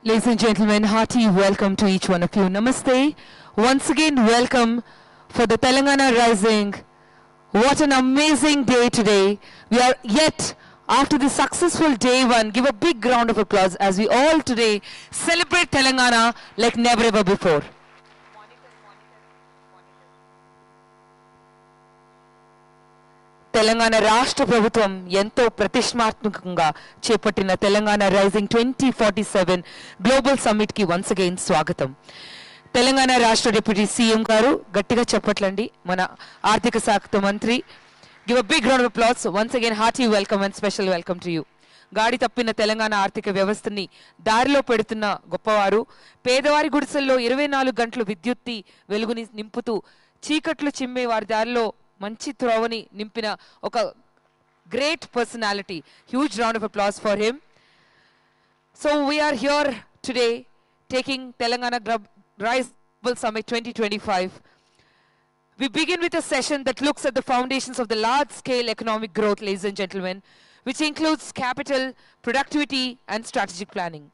Ladies and gentlemen, hearty welcome to each one of you. Namaste. Once again, welcome for the Telangana Rising. What an amazing day today. We are yet after the successful day one. Give a big round of applause as we all today celebrate Telangana like never ever before. Telangana రాష్ట్ర ప్రభుత్వం ఎంతో ప్రతిష్టాత్మకంగా చేపట్టిన Telangana rising 2047 global summit కి once again స్వాగతం. తెలంగాణ రాష్ట్ర deputy CM గారు గట్టిగా చెప్పట్లండి. మన ఆర్థిక శాఖ మంత్రి. Give a big round of applause. Once again hearty welcome and special welcome to you. గాడి తప్పిన తెలంగాణ ఆర్థిక వ్యవస్థని దారిలో పెడుతున్న గొప్పవారు, పేదవారి గుడిసెల్లో 24 గంటలు విద్యుత్తి వెలుగుని నింపుతూ చీకట్లు చిమ్మే వారి దారిలో మంచి త్రోవని నింపిన ఒక great personality. Huge round of applause for him. So we are here today taking Telangana Rise Global Summit 2025. We begin with a session that looks at the foundations of the large-scale economic growth, ladies and gentlemen, which includes capital, productivity, and strategic planning.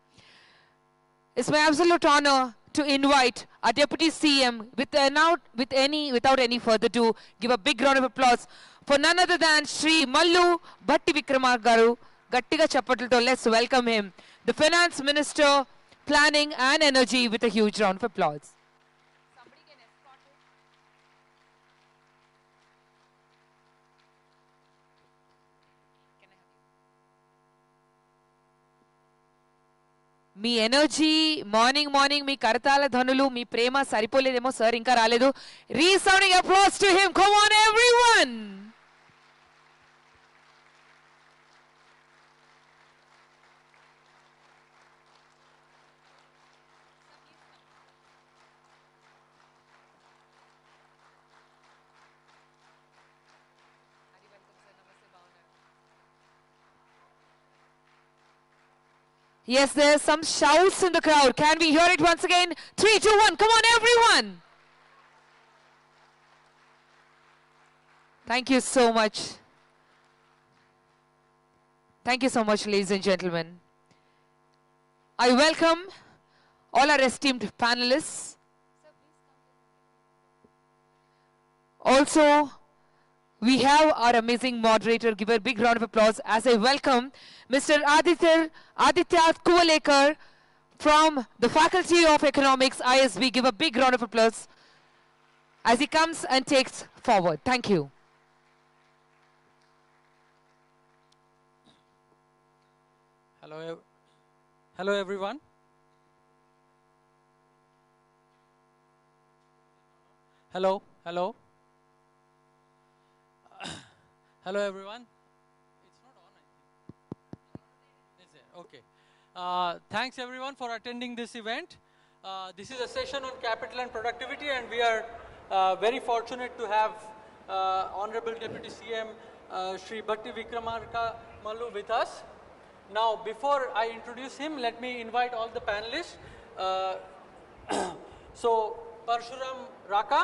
It's my absolute honor to invite our Deputy CM without any further ado, give a big round of applause for none other than Shri Mallu Bhatti Vikramarka garu. Gattiga chappatlto, let's welcome him, the Finance Minister, Planning and Energy, with a huge round of applause. Me energy morning me కరతాల ధనులు me Prema సరిపోలేదేమో sir, ఇంకా రాలేదు. Resounding applause to him. Come on everyone. Yes, there's some shouts in the crowd. Can we hear it once again? 3, 2, 1. Come on, everyone. Thank you so much. Thank you so much, ladies and gentlemen. I welcome all our esteemed panelists. Also, we have our amazing moderator. Give a big round of applause as I welcome Mr. Aditya Kuvalekar from the Faculty of Economics, ISB. Give a big round of applause as he comes and takes forward. Thank you. Hello everyone. Hello. Hello everyone. It's not on, I think. Is it? Okay. Thanks everyone for attending this event. This is a session on capital and productivity, and we are very fortunate to have Honorable Deputy CM Shri Bhatti Vikramarka Mallu with us. Now, before I introduce him, let me invite all the panelists. So, Parshuram Raka.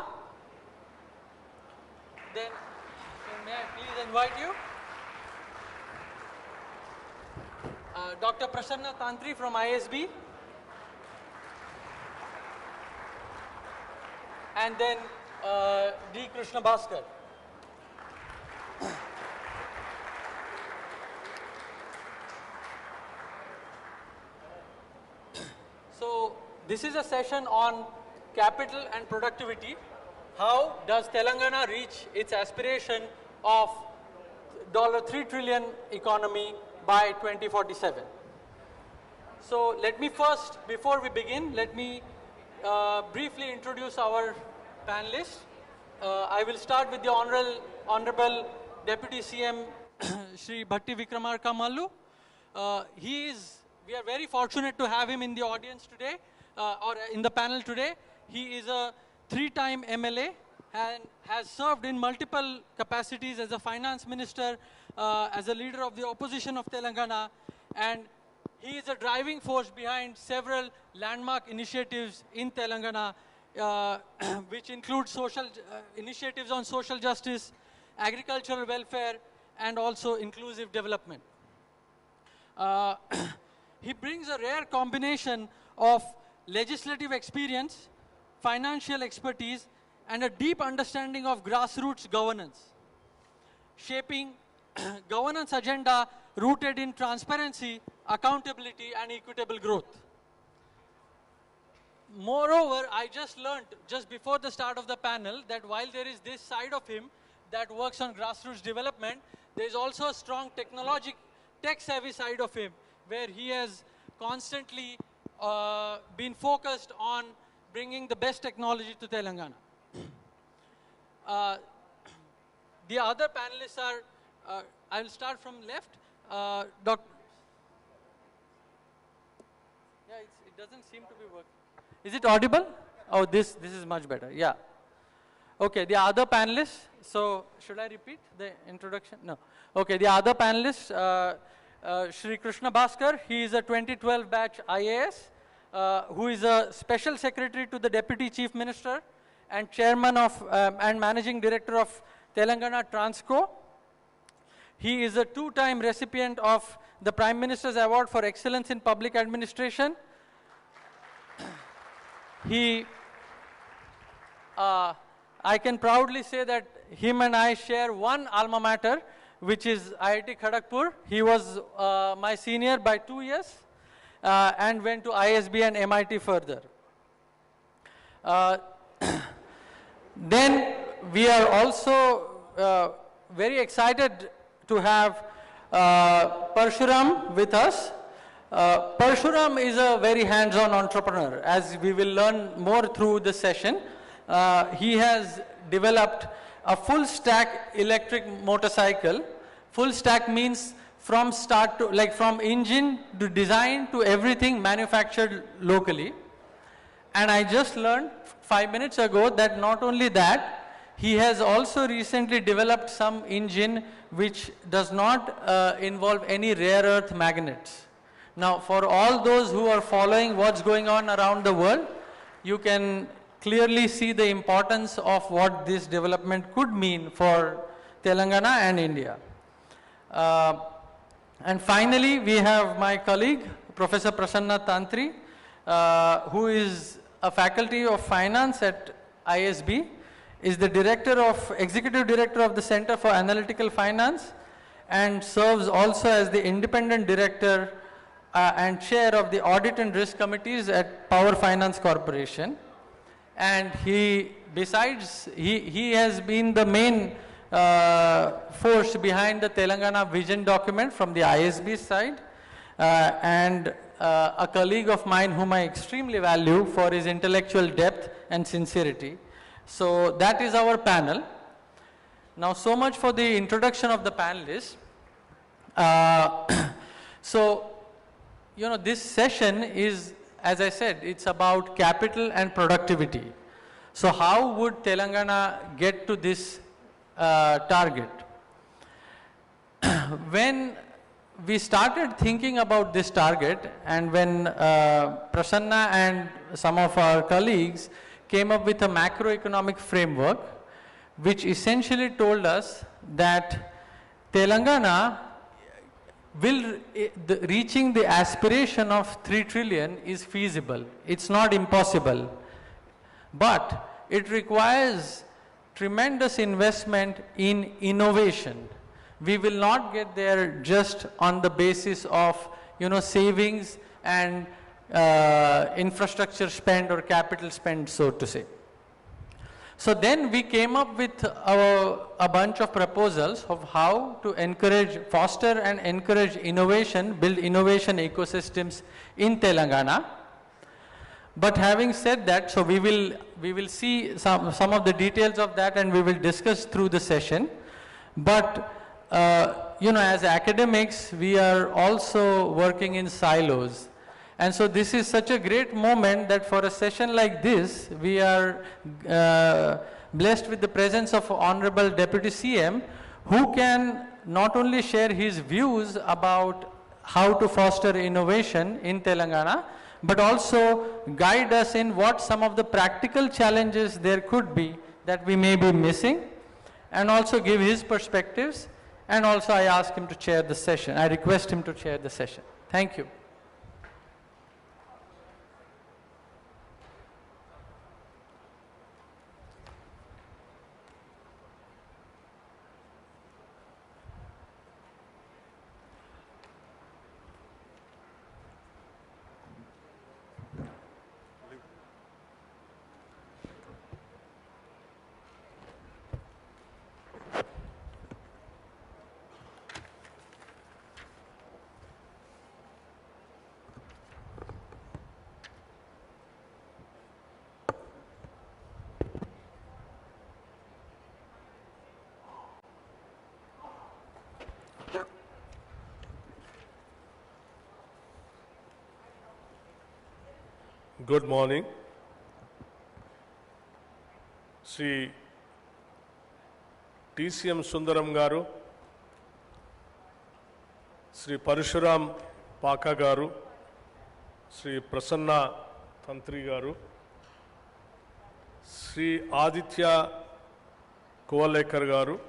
Then, may I please invite you? Dr. Prasanna Tantri from ISB. And then D. Krishna Bhaskar. So, this is a session on capital and productivity. How does Telangana reach its aspiration of $3 trillion economy by 2047? So let me first, before we begin, let me briefly introduce our panelists. I will start with the Honorable Deputy CM Shri Bhatti Vikramarka Mallu. We are very fortunate to have him in the audience today, or in the panel today. He is a 3-time MLA and has served in multiple capacities as a finance minister, as a leader of the opposition of Telangana, and he is a driving force behind several landmark initiatives in Telangana, which include social initiatives on social justice, agricultural welfare, and also inclusive development. He brings a rare combination of legislative experience, financial expertise, and a deep understanding of grassroots governance, shaping governance agenda rooted in transparency, accountability, and equitable growth. Moreover, I just learned just before the start of the panel that while there is this side of him that works on grassroots development, there is also a strong tech-savvy side of him where he has constantly been focused on bringing the best technology to Telangana. The other panelists are, I will start from left. Dr. Yeah, it doesn't seem to be working. Is it audible? Oh, this is much better. Yeah. Okay, the other panelists. So, should I repeat the introduction? No. Okay, the other panelists, Shri Krishna Bhaskar, he is a 2012 batch IAS, who is a Special Secretary to the Deputy Chief Minister and Chairman of and Managing Director of Telangana Transco. He is a two-time recipient of the Prime Minister's Award for Excellence in Public Administration. I can proudly say that him and I share one alma mater, which is IIT Kharagpur. He was my senior by 2 years and went to ISB and MIT further. Then we are also very excited to have Parshuram with us. Parshuram is a very hands-on entrepreneur, as we will learn more through the session. He has developed a full-stack electric motorcycle. Full stack means from start to, like from engine to design to everything manufactured locally. And I just learned 5 minutes ago that not only that, he has also recently developed some engine which does not involve any rare earth magnets. Now, for all those who are following what's going on around the world, you can clearly see the importance of what this development could mean for Telangana and India. And finally, we have my colleague, Professor Prasanna Tantri, who is a faculty of finance at ISB, is the executive director of the Center for Analytical Finance, and serves also as the independent director and chair of the Audit and Risk Committees at Power Finance Corporation. And he has been the main force behind the Telangana vision document from the ISB side, and a colleague of mine whom I extremely value for his intellectual depth and sincerity. So that is our panel. Now, so much for the introduction of the panelists. So, you know, this session is, as I said, it's about capital and productivity. So how would Telangana get to this target? When we started thinking about this target, and when Prasanna and some of our colleagues came up with a macroeconomic framework, which essentially told us that Telangana reaching the aspiration of 3 trillion is feasible. It's not impossible. But it requires tremendous investment in innovation. We will not get there just on the basis of, you know, savings and infrastructure spend or capital spend, so to say. So then we came up with a bunch of proposals of how to foster and encourage innovation, build innovation ecosystems in Telangana. But having said that, so we will see some of the details of that, and we will discuss through the session. But you know, as academics, we are also working in silos. And so this is such a great moment that for a session like this, we are blessed with the presence of Honorable Deputy CM, who can not only share his views about how to foster innovation in Telangana, but also guide us in what some of the practical challenges there could be that we may be missing, and also give his perspectives. And also I ask him to chair the session. I request him to chair the session. Thank you. Good morning. Sri TCM Sundaram Garu, Sri Parshuram Paka Garu, Sri Prasanna Tantri Garu, Sri Aditya Kovalekar Garu,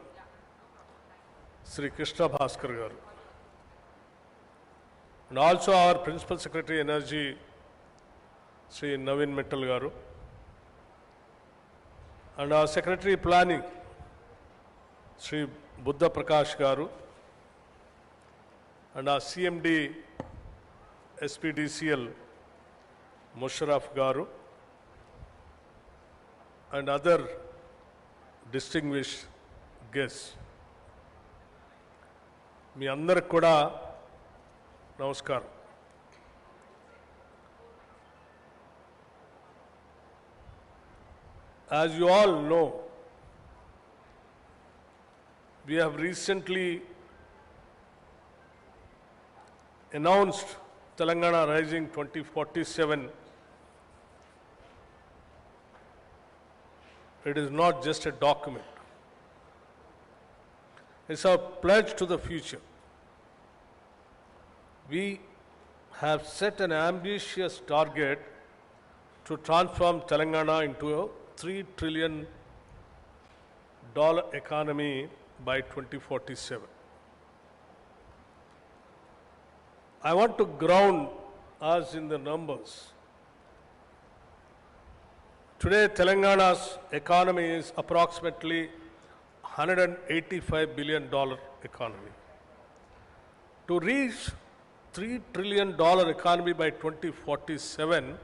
Sri Krishna Bhaskar Garu, and also our Principal Secretary Energy, Sri Navin Mittal Garu, and our Secretary Planning, Sri Buddha Prakash Garu, and our CMD SPDCL Musharraf Garu, and other distinguished guests. మీ అందరికి కూడా నమస్కారం. As you all know, we have recently announced Telangana Rising 2047. It is not just a document. It's a pledge to the future. We have set an ambitious target to transform Telangana into a $3 trillion economy by 2047. I want to ground us in the numbers. Today, Telangana's economy is approximately $185 billion economy. To reach $3 trillion economy by 2047,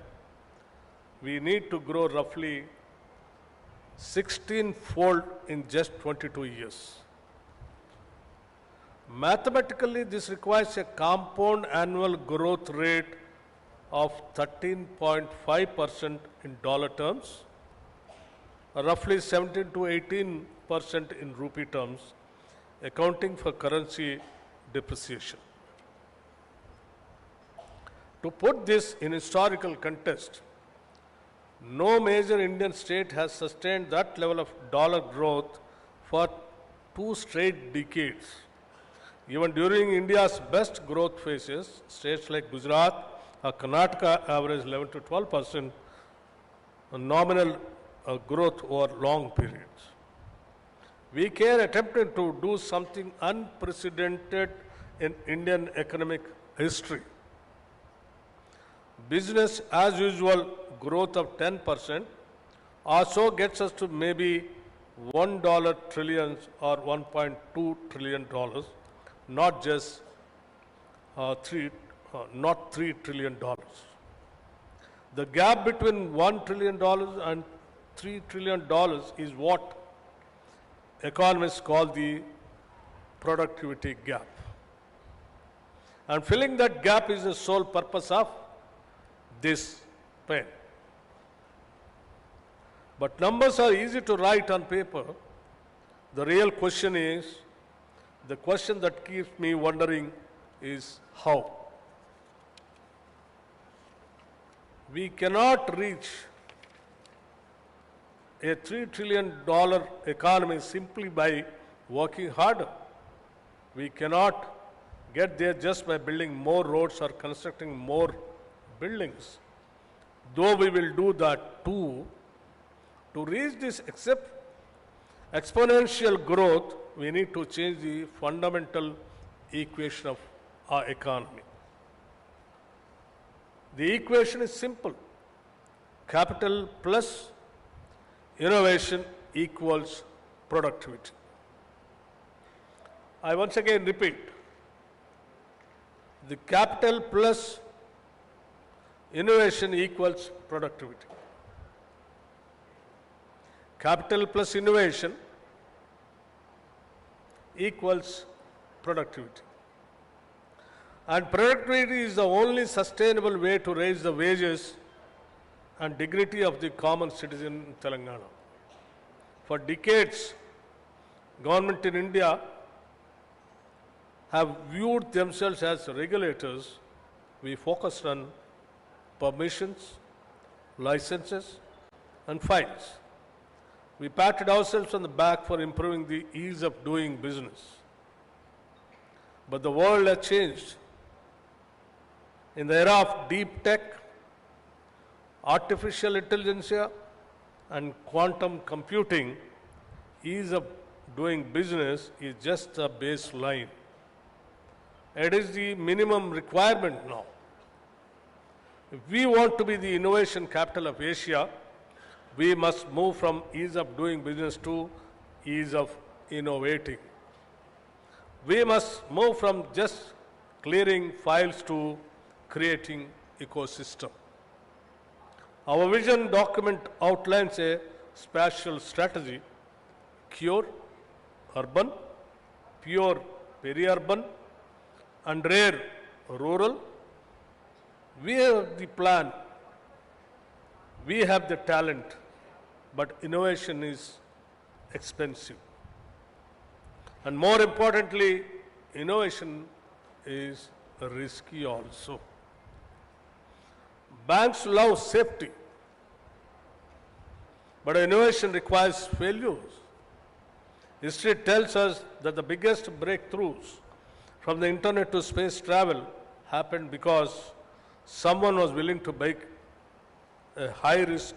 we need to grow roughly 16-fold in just 22 years. Mathematically, this requires a compound annual growth rate of 13.5% in dollar terms, roughly 17 to 18% in rupee terms, accounting for currency depreciation. To put this in historical context, no major Indian state has sustained that level of dollar growth for 2 straight decades. Even during India's best growth phases, states like Gujarat or Karnataka average 11 to 12% nominal growth over long periods. We are attempting to do something unprecedented in Indian economic history. Business as usual growth of 10% also gets us to maybe $1 trillion or $1.2 trillion, not just not $3 trillion. The gap between $1 trillion and $3 trillion is what economists call the productivity gap. And filling that gap is the sole purpose of this pen. But numbers are easy to write on paper. The real question is, the question that keeps me wondering is how. We cannot reach a $3 trillion economy simply by working harder. We cannot get there just by building more roads or constructing more buildings. Though we will do that too, to reach this exponential growth, we need to change the fundamental equation of our economy. The equation is simple. Capital plus innovation equals productivity. I once again repeat, the capital plus innovation equals productivity. Capital plus innovation equals productivity. And productivity is the only sustainable way to raise the wages and dignity of the common citizen in Telangana. For decades, government in India have viewed themselves as regulators. We focused on permissions, licenses, and files. We patted ourselves on the back for improving the ease of doing business. But the world has changed. In the era of deep tech, artificial intelligence, and quantum computing, ease of doing business is just a baseline. It is the minimum requirement now. If we want to be the innovation capital of Asia, we must move from ease of doing business to ease of innovating. We must move from just clearing files to creating ecosystem. Our vision document outlines a spatial strategy: cure, urban, pure, peri-urban, and rare, rural. We have the plan, we have the talent, but innovation is expensive. And more importantly, innovation is risky also. Banks love safety, but innovation requires failures. History tells us that the biggest breakthroughs from the internet to space travel happened because someone was willing to make a high-risk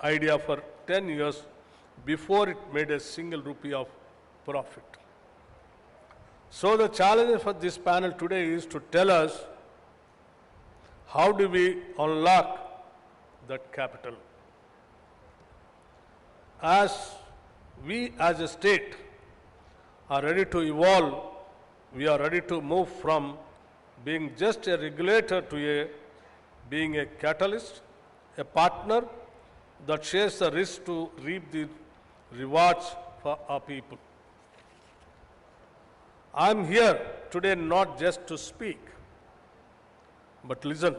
idea for 10 years before it made a single rupee of profit. So the challenge for this panel today is to tell us, how do we unlock that capital? As we as a state are ready to evolve, we are ready to move from being just a regulator to being a catalyst, a partner that shares the risk to reap the rewards for our people. I'm here today not just to speak, but listen.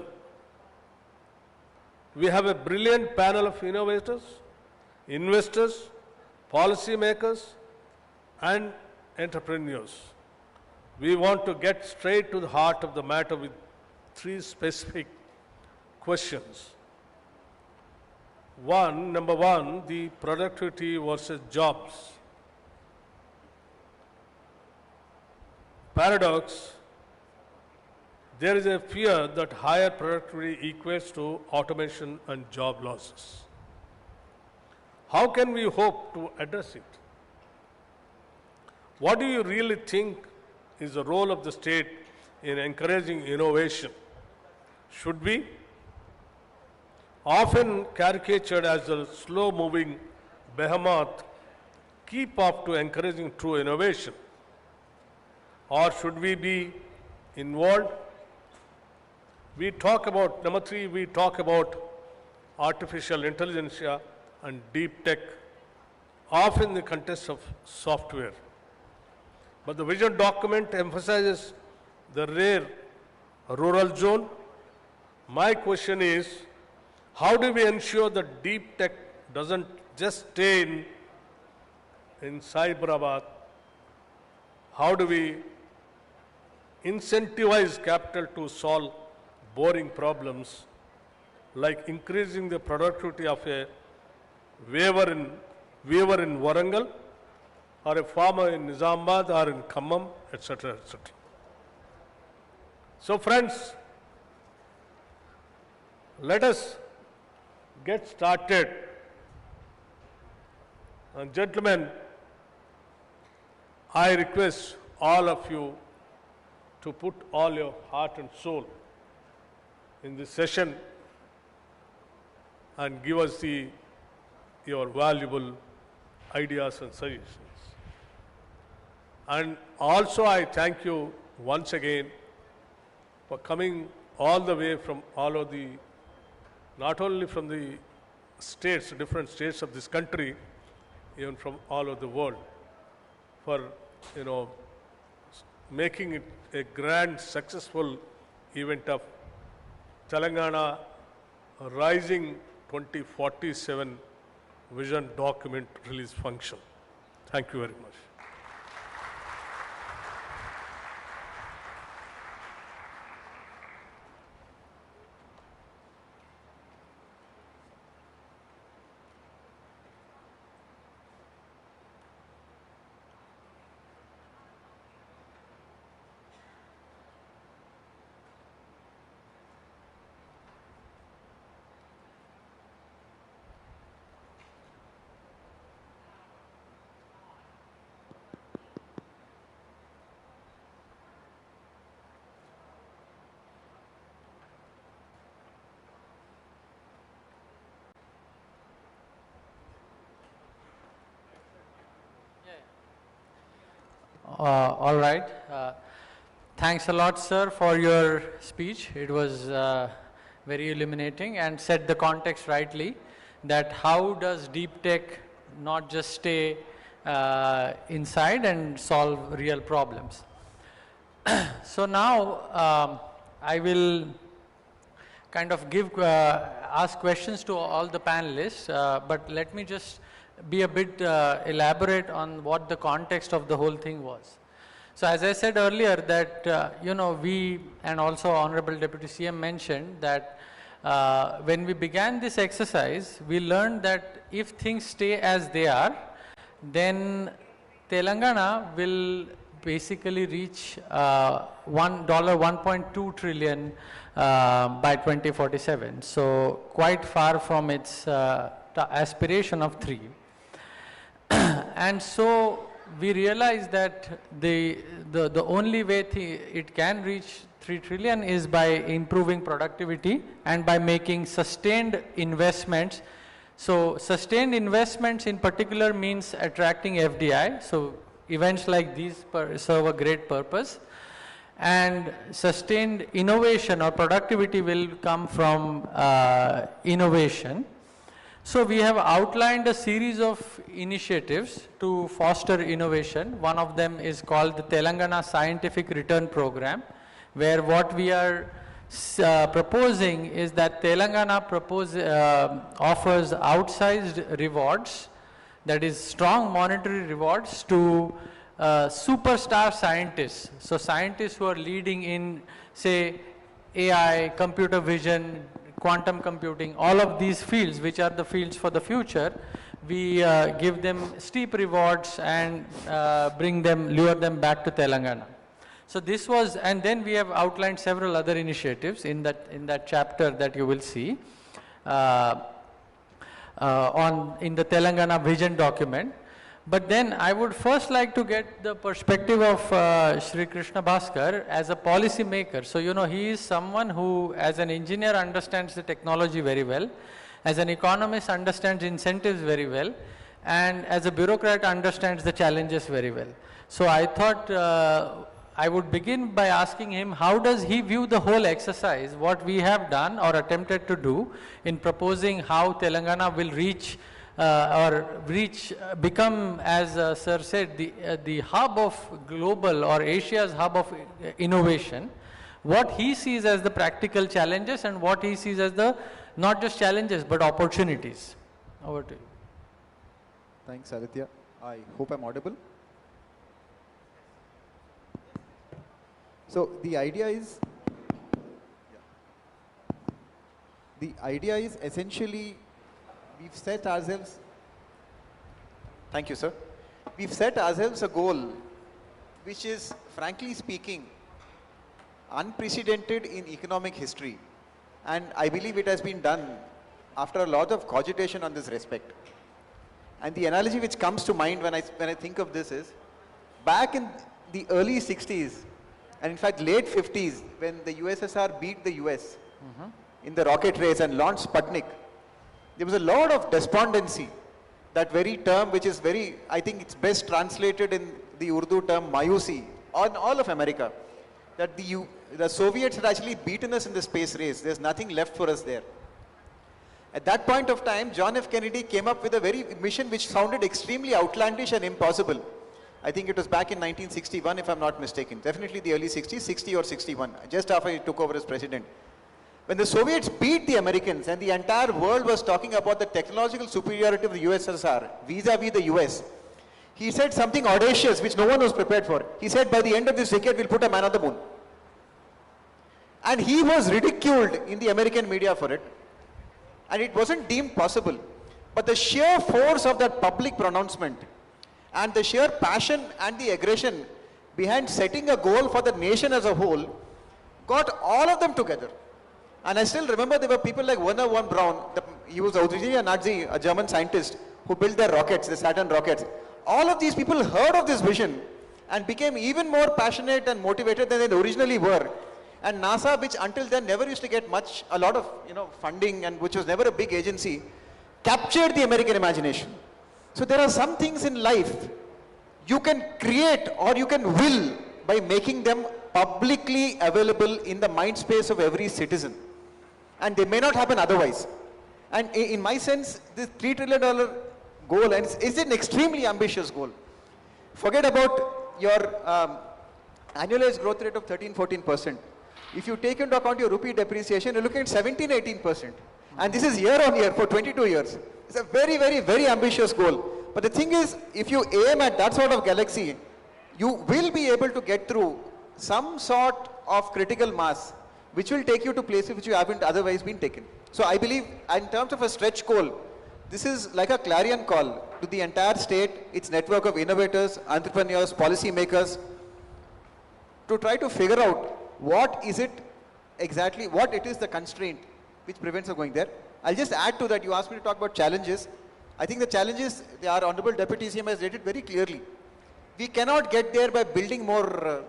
We have a brilliant panel of innovators, investors, policymakers, and entrepreneurs. We want to get straight to the heart of the matter with 3 specific questions. Number one, the productivity versus jobs. Paradox: there is a fear that higher productivity equates to automation and job losses. How can we hope to address it? What do you really think is the role of the state in encouraging innovation? Should we, often caricatured as a slow-moving behemoth, keep up to encouraging true innovation? Or should we be involved? We talk about, number 3, we talk about artificial intelligence and deep tech, often in the context of software. But the vision document emphasizes the rare rural zone. My question is, how do we ensure that deep tech doesn't just stay in Cyberabad? How do we incentivize capital to solve boring problems like increasing the productivity of a weaver in Warangal, or a farmer in Nizamabad, or in Khammam, etc., etc. So friends, let us get started. And gentlemen, I request all of you to put all your heart and soul in this session and give us your valuable ideas and suggestions. And also I thank you once again for coming all the way from all of the, not only from the states, different states of this country, even from all over the world, for, making it a grand, successful event of Telangana Rising 2047 Vision Document Release Function. Thank you very much. All right. Thanks a lot, sir, for your speech. It was very illuminating and set the context rightly, that how does deep tech not just stay inside and solve real problems. So now I will kind of ask questions to all the panelists, but let me just be a bit elaborate on what the context of the whole thing was. So as I said earlier that, you know, we and also Honorable Deputy CM mentioned that when we began this exercise, we learned that if things stay as they are, then Telangana will basically reach $1.2 trillion by 2047. So quite far from its aspiration of 3. And so we realized that the only way it can reach 3 trillion is by improving productivity and by making sustained investments. So sustained investments in particular means attracting FDI. So events like these serve a great purpose. And sustained innovation or productivity will come from innovation. So we have outlined a series of initiatives to foster innovation. One of them is called the Telangana Scientific Return Program, where what we are proposing is that Telangana offers outsized rewards, that is strong monetary rewards to superstar scientists. So scientists who are leading in, say, AI, computer vision, quantum computing, all of these fields, which are the fields for the future, we give them steep rewards and lure them back to Telangana. So this was, and then we have outlined several other initiatives in that chapter that you will see in the Telangana vision document. But then I would first like to get the perspective of Shri Krishna Bhaskar as a policy maker. So, you know, he is someone who as an engineer understands the technology very well, as an economist understands incentives very well, and as a bureaucrat understands the challenges very well. So I thought I would begin by asking him, how does he view the whole exercise, what we have done or attempted to do in proposing how Telangana will become, as sir said, the hub of global or Asia's hub of innovation, what he sees as the practical challenges and what he sees as the, not just challenges, but opportunities. Over to you. Thanks, Aditya. I hope I'm audible. So the idea is essentially, we've set ourselves, thank you, sir. We've set ourselves a goal which is, frankly speaking, unprecedented in economic history. And I believe it has been done after a lot of cogitation on this respect. And the analogy which comes to mind when I think of this is, back in the early 60s, and in fact late 50s, when the USSR beat the US in the rocket race and launched Sputnik, there was a lot of despondency. That very term, which is very, I think it's best translated in the Urdu term mayusi, on all of America, that the Soviets had actually beaten us in the space race. There's nothing left for us there. At that point of time, John F. Kennedy came up with a very mission which sounded extremely outlandish and impossible. I think it was back in 1961, if I'm not mistaken. Definitely the early 60s, 60 or 61, just after he took over as president. When the Soviets beat the Americans and the entire world was talking about the technological superiority of the USSR vis-a-vis the US, he said something audacious which no one was prepared for. He said, by the end of this decade, we'll put a man on the moon. And he was ridiculed in the American media for it. And it wasn't deemed possible. But the sheer force of that public pronouncement and the sheer passion and the aggression behind setting a goal for the nation as a whole got all of them together. And I still remember there were people like Werner von Braun, he was originally a Nazi, a German scientist, who built their rockets, the Saturn rockets. All of these people heard of this vision and became even more passionate and motivated than they originally were. And NASA, which until then never used to get a lot of funding, and which was never a big agency, captured the American imagination. So there are some things in life you can create or you can will by making them publicly available in the mind space of every citizen. And they may not happen otherwise. And in my sense, this $3 trillion goal is an extremely ambitious goal. Forget about your annualized growth rate of 13-14%. If you take into account your rupee depreciation, you're looking at 17-18%. And this is year on year for 22 years. It's a very, very, very ambitious goal. But the thing is, if you aim at that sort of galaxy, you will be able to get through some sort of critical mass, which will take you to places which you haven't otherwise been taken. So I believe, in terms of a stretch goal, this is like a clarion call to the entire state, its network of innovators, entrepreneurs, policymakers, to try to figure out what is it exactly, what it is the constraint which prevents us going there. I'll just add to that, you asked me to talk about challenges. I think the challenges, our Honorable Deputy CM has stated very clearly. We cannot get there by building more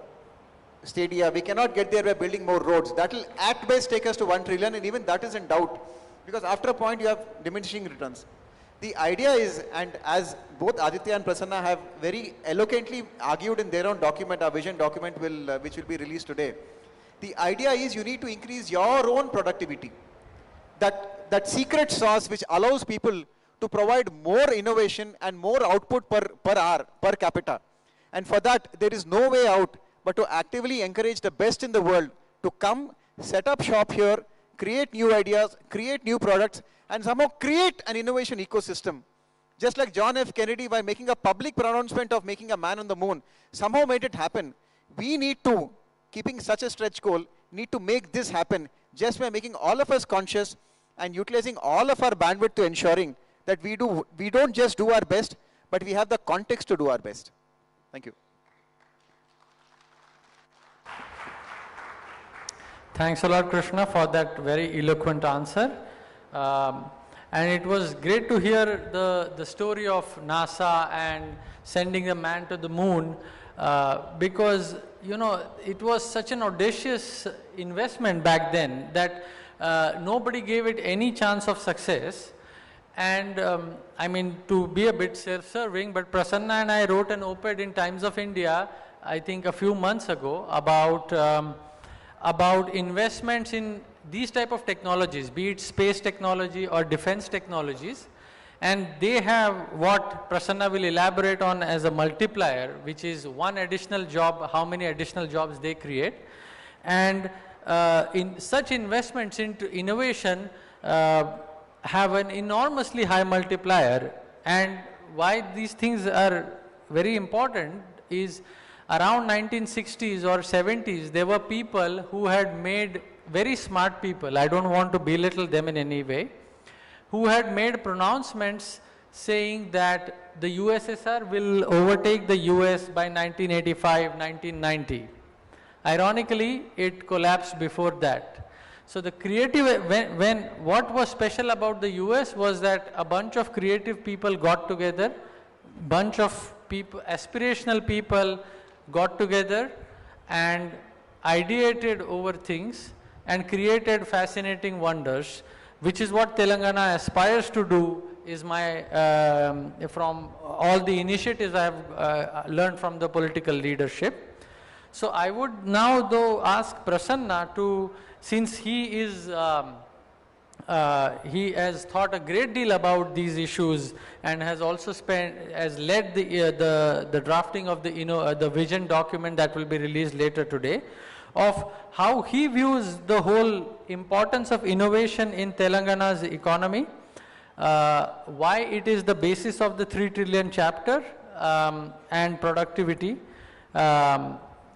stadia, we cannot get there by building more roads. That will at best take us to 1 trillion, and even that is in doubt. Because after a point you have diminishing returns. The idea is, and as both Aditya and Prasanna have very eloquently argued in their own document, our vision document which will be released today. The idea is you need to increase your own productivity. That secret sauce which allows people to provide more innovation and more output per hour, per capita. And for that, there is no way out but to actively encourage the best in the world to come, set up shop here, create new ideas, create new products, and somehow create an innovation ecosystem. Just like John F. Kennedy, by making a public pronouncement of making a man on the moon, somehow made it happen. We need to, keeping such a stretch goal, need to make this happen just by making all of us conscious and utilizing all of our bandwidth to ensuring that we don't just do our best, but we have the context to do our best. Thank you. Thanks a lot, Krishna, for that very eloquent answer. And it was great to hear the story of NASA and sending a man to the moon, because, you know, it was such an audacious investment back then that nobody gave it any chance of success. And I mean, to be a bit self-serving, but Prasanna and I wrote an op-ed in Times of India, I think a few months ago, about investments in these type of technologies, be it space technology or defense technologies. And they have what Prasanna will elaborate on as a multiplier, which is one additional job, how many additional jobs they create. And in such investments into innovation have an enormously high multiplier. And why these things are very important is around 1960s or 70s, there were people who had made, very smart people, I don't want to belittle them in any way, who had made pronouncements saying that the USSR will overtake the US by 1985, 1990. Ironically, it collapsed before that. So the creative, what was special about the US was that a bunch of creative people got together, bunch of people, aspirational people got together and ideated over things and created fascinating wonders, which is what Telangana aspires to do, is my, from all the initiatives I have learned from the political leadership. So I would now though ask Prasanna to, since he is, he has thought a great deal about these issues and has also has led the drafting of the vision document that will be released later today, of how he views the whole importance of innovation in Telangana's economy, why it is the basis of the 3 trillion chapter, and productivity.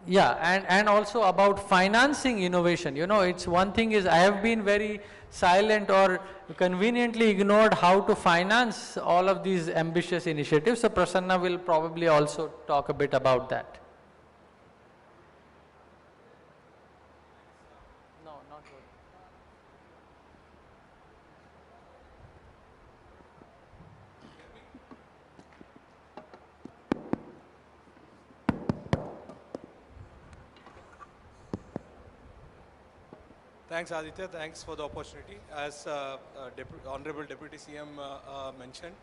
Yeah, and also about financing innovation. You know, it's one thing is I have been very silent or conveniently ignored how to finance all of these ambitious initiatives. So Prasanna will probably also talk a bit about that. No, not good. Thanks, Aditya. Thanks for the opportunity. As Honorable Deputy CM mentioned,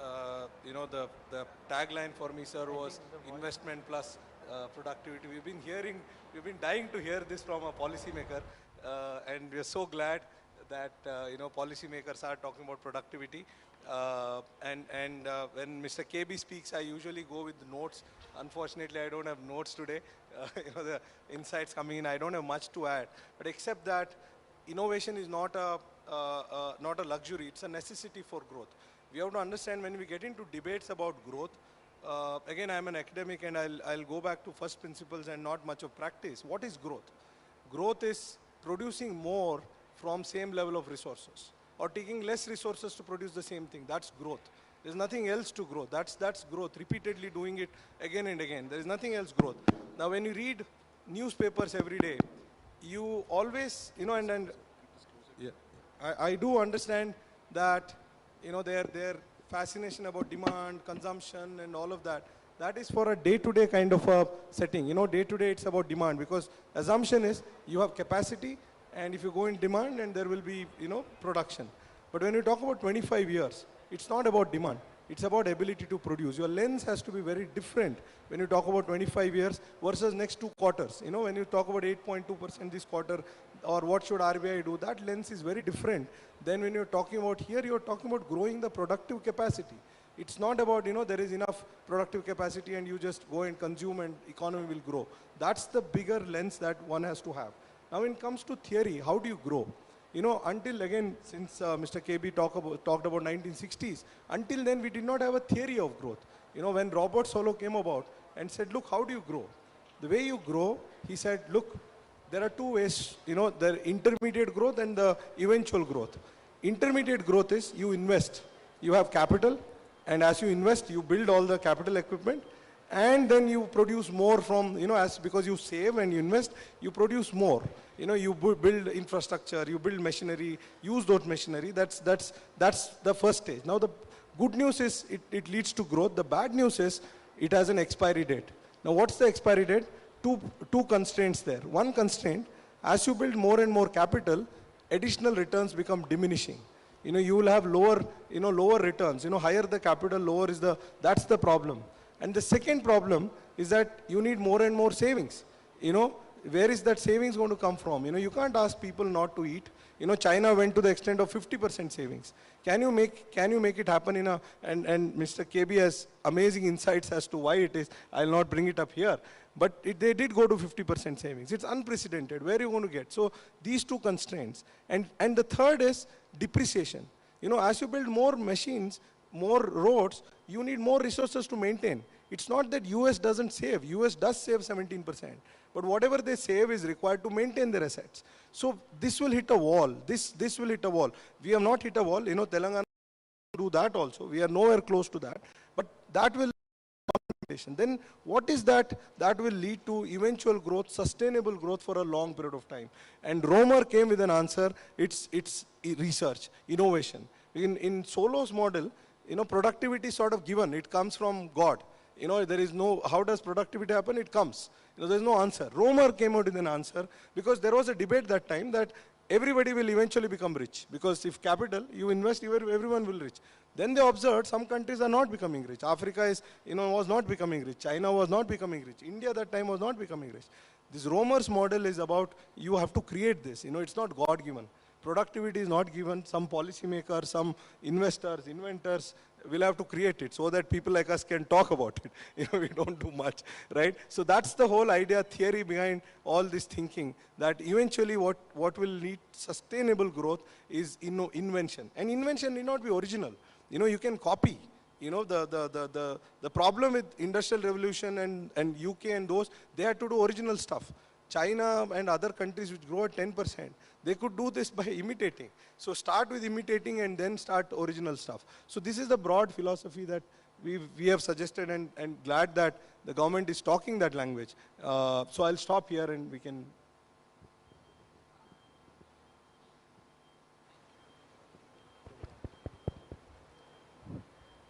The tagline for me, sir, was investment plus productivity. We've been dying to hear this from a policymaker, and we're so glad that policymakers are talking about productivity. When Mr. KB speaks, I usually go with the notes. Unfortunately, I don't have notes today. The insights coming in, I don't have much to add. But except that, innovation is not a luxury; it's a necessity for growth. We have to understand when we get into debates about growth. Again, I'm an academic, and I'll go back to first principles and not much of practice. What is growth? Growth is producing more from same level of resources, or taking less resources to produce the same thing. That's growth. There's nothing else to grow. That's growth. Repeatedly doing it again and again. There is nothing else growth. Now, when you read newspapers every day, you always, yeah, I do understand that, their fascination about demand, consumption, and all of that. That is for a day-to-day kind of a setting. Day-to-day it's about demand, because assumption is you have capacity, and if you go in demand, and there will be, production. But when you talk about 25 years, it's not about demand. It's about ability to produce. Your lens has to be very different when you talk about 25 years versus next 2 quarters. When you talk about 8.2% this quarter, or what should RBI do, that lens is very different than when you're talking about here, you're talking about growing the productive capacity. It's not about, there is enough productive capacity and you just go and consume and economy will grow. That's the bigger lens that one has to have. Now, when it comes to theory, how do you grow? Until again, since Mr. KB talked about 1960s, until then we did not have a theory of growth. When Robert Solow came about and said, look, how do you grow? The way you grow, he said, look, there are 2 ways, the intermediate growth and the eventual growth. Intermediate growth is you invest. You have capital, and as you invest, you build all the capital equipment, and then you produce more from, because you save and you invest, you produce more. You build infrastructure, you build machinery, use those machinery. That's the first stage. Now, the good news is it leads to growth. The bad news is it has an expiry date. Now, what's the expiry date? Two constraints there. One constraint, as you build more and more capital, additional returns become diminishing. You will have lower returns. Higher the capital, lower is that's the problem. And the second problem is that you need more and more savings. Where is that savings going to come from? You can't ask people not to eat. China went to the extent of 50% savings. Can you make it happen and Mr. KB has amazing insights as to why it is. I'll not bring it up here. But they did go to 50% savings. It's unprecedented. Where are you going to get? So these 2 constraints. And the third is depreciation. As you build more machines, more roads, you need more resources to maintain. It's not that US doesn't save. US does save 17%. But whatever they save is required to maintain their assets. So this will hit a wall. This will hit a wall. We have not hit a wall. Telangana do that also. We are nowhere close to that. But that will then what is that? That will lead to eventual growth, sustainable growth for a long period of time. And Romer came with an answer. It's research, innovation. In Solow's model, productivity is sort of given. It comes from God. There is no, how does productivity happen? It comes. There's no answer. Romer came out with an answer because there was a debate that time that everybody will eventually become rich. Because if capital, you invest, everyone will rich. Then they observed some countries are not becoming rich. Africa is, was not becoming rich. China was not becoming rich. India that time was not becoming rich. This Romer's model is about you have to create this. It's not God-given. Productivity is not given. Some policymakers, some investors, inventors will have to create it so that people like us can talk about it. We don't do much, right? So that's the whole idea, theory behind all this thinking, that eventually what will lead sustainable growth is invention. And invention need not be original. You can copy. The problem with Industrial Revolution and UK and those, they had to do original stuff. China and other countries which grow at 10%, they could do this by imitating. So start with imitating and then start original stuff. So this is the broad philosophy that we have suggested, and glad that the government is talking that language. So I'll stop here and we can.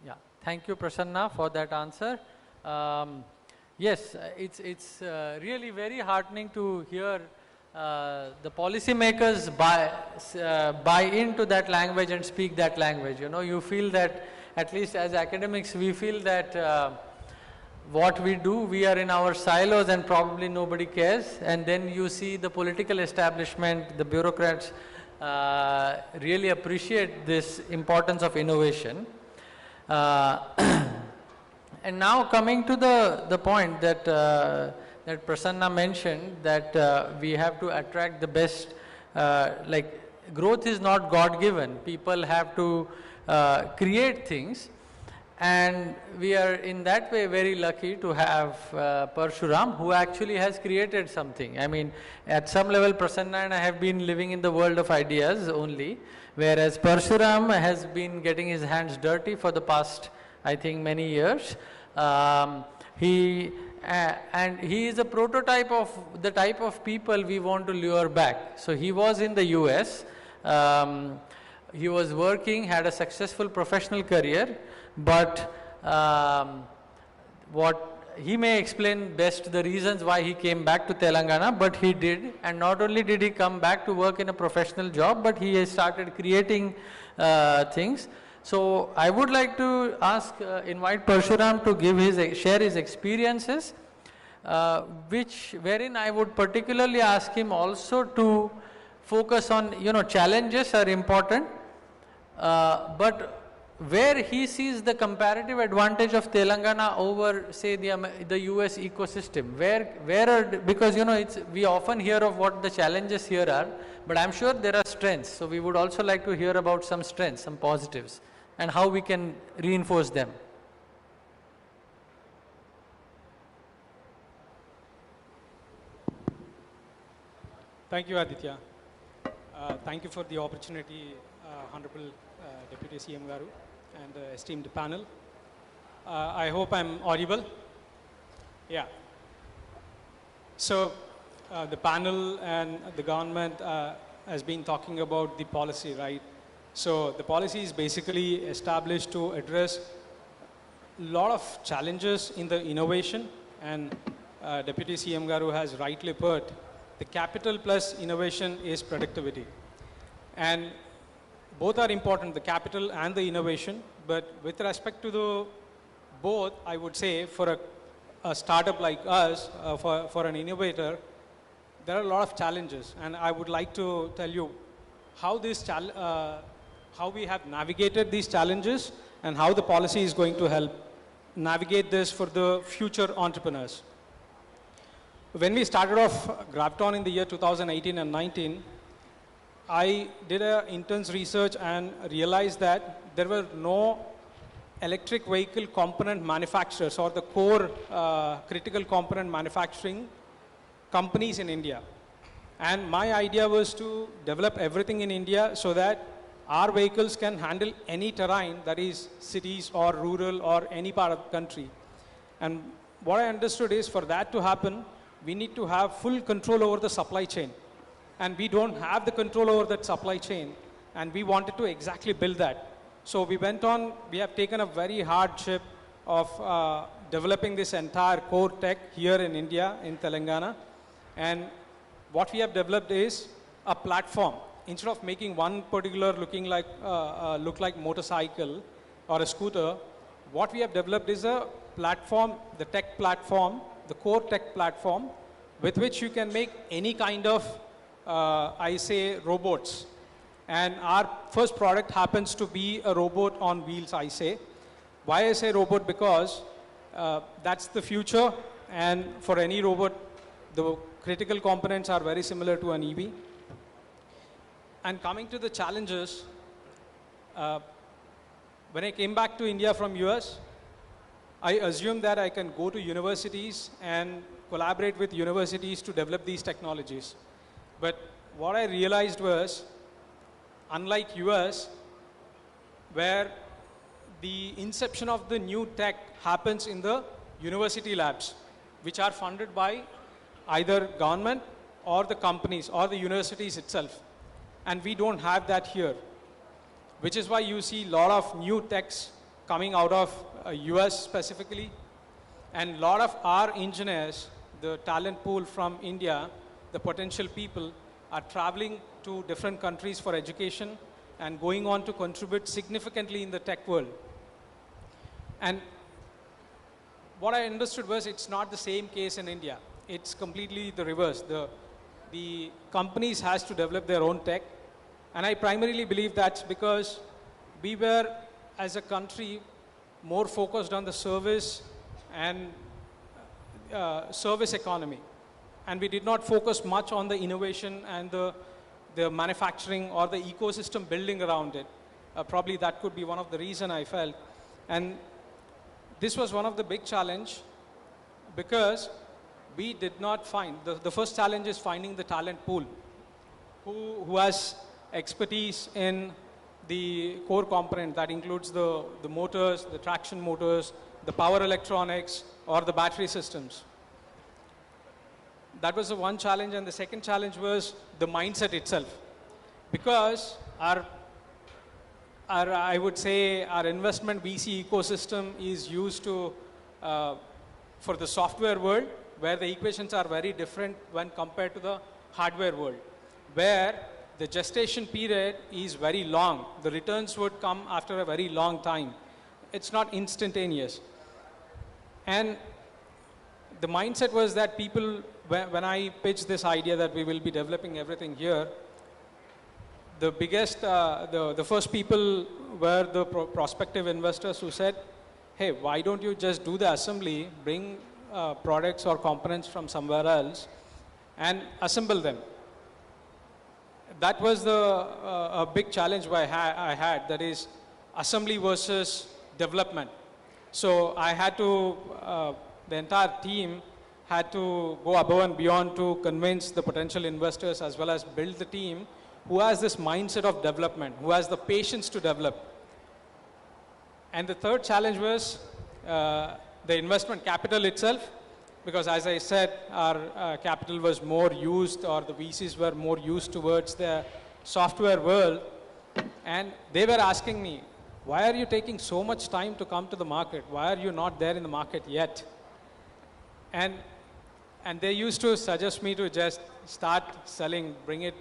Yeah, thank you, Prasanna, for that answer. Yes, it's really very heartening to hear the policymakers buy into that language and speak that language. You feel that at least as academics, we feel that what we do, we are in our silos and probably nobody cares. And then you see the political establishment, the bureaucrats really appreciate this importance of innovation. And now coming to the point that, that Prasanna mentioned, that we have to attract the best, like growth is not God-given. People have to create things. And we are in that way very lucky to have Parshuram, who actually has created something. I mean, at some level, Prasanna and I have been living in the world of ideas only, whereas Parshuram has been getting his hands dirty for the past, I think, many years. And he is a prototype of the type of people we want to lure back. So he was in the US. He was working, had a successful professional career, but what he may explain best the reasons why he came back to Telangana, but he did. And not only did he come back to work in a professional job, but he has started creating things. So I would like to ask, invite Parshuram to give share his experiences, wherein I would particularly ask him also to focus on, challenges are important, but where he sees the comparative advantage of Telangana over, say, the US ecosystem, because we often hear of what the challenges here are, but I'm sure there are strengths. So we would also like to hear about some strengths, some positives, and how we can reinforce them. Thank you, Aditya. Thank you for the opportunity, Honorable Deputy CM Garu and the esteemed panel. I hope I'm audible. Yeah. So the panel and the government has been talking about the policy, right? So the policy is basically established to address a lot of challenges in the innovation, and Deputy CM Garu has rightly put, the capital plus innovation is productivity. And both are important, the capital and the innovation, but with respect to the both, I would say for a startup like us, for an innovator, there are a lot of challenges, and I would like to tell you how how we have navigated these challenges and how the policy is going to help navigate this for the future entrepreneurs. When we started off Graviton in the year 2018 and 19, I did an intense research and realized that there were no electric vehicle component manufacturers or the core critical component manufacturing companies in India. And my idea was to develop everything in India so that our vehicles can handle any terrain, that is cities or rural or any part of the country. And what I understood is for that to happen, we need to have full control over the supply chain. And we don't have the control over that supply chain, and we wanted to exactly build that. So we have taken a very hardship of developing this entire core tech here in India, in Telangana. And what we have developed is a platform. Instead of making one particular look like motorcycle or a scooter, what we have developed is a platform, the tech platform, the core tech platform, with which you can make any kind of, robots. And our first product happens to be a robot on wheels, I say. Why I say robot? Because that's the future, and for any robot, the critical components are very similar to an EV. And coming to the challenges, when I came back to India from US, I assumed that I can go to universities and collaborate with universities to develop these technologies. But what I realized was, unlike US, where the inception of the new tech happens in the university labs, which are funded by either government or the companies or the universities itself. And we don't have that here, which is why you see a lot of new techs coming out of US specifically, and a lot of our engineers, the talent pool from India, the potential people, are traveling to different countries for education and going on to contribute significantly in the tech world. And what I understood was it's not the same case in India. It's completely the reverse. The companies has to develop their own tech. And I primarily believe that's because we were, as a country, more focused on the service and service economy. And we did not focus much on the innovation and the manufacturing or the ecosystem building around it. Probably that could be one of the reason I felt. And this was one of the big challenge because we did not find, the first challenge is finding the talent pool who has expertise in the core component that includes the motors, the traction motors, the power electronics, or the battery systems. That was the one challenge, and the second challenge was the mindset itself. Because I would say our investment VC ecosystem is used to, for the software world, where the equations are very different when compared to the hardware world, where the gestation period is very long. The returns would come after a very long time. It's not instantaneous. And the mindset was that people, when I pitched this idea that we will be developing everything here, the biggest, the first people were the prospective investors who said, hey, why don't you just do the assembly, bring products or components from somewhere else and assemble them. That was a big challenge I had, that is assembly versus development. So I had to, the entire team had to go above and beyond to convince the potential investors as well as build the team who has this mindset of development, who has the patience to develop. And the third challenge was the investment capital itself, because as I said, our capital was more used, or the VCs were more used towards the software world. And they were asking me, why are you taking so much time to come to the market? Why are you not there in the market yet? And they used to suggest me to just start selling, bring it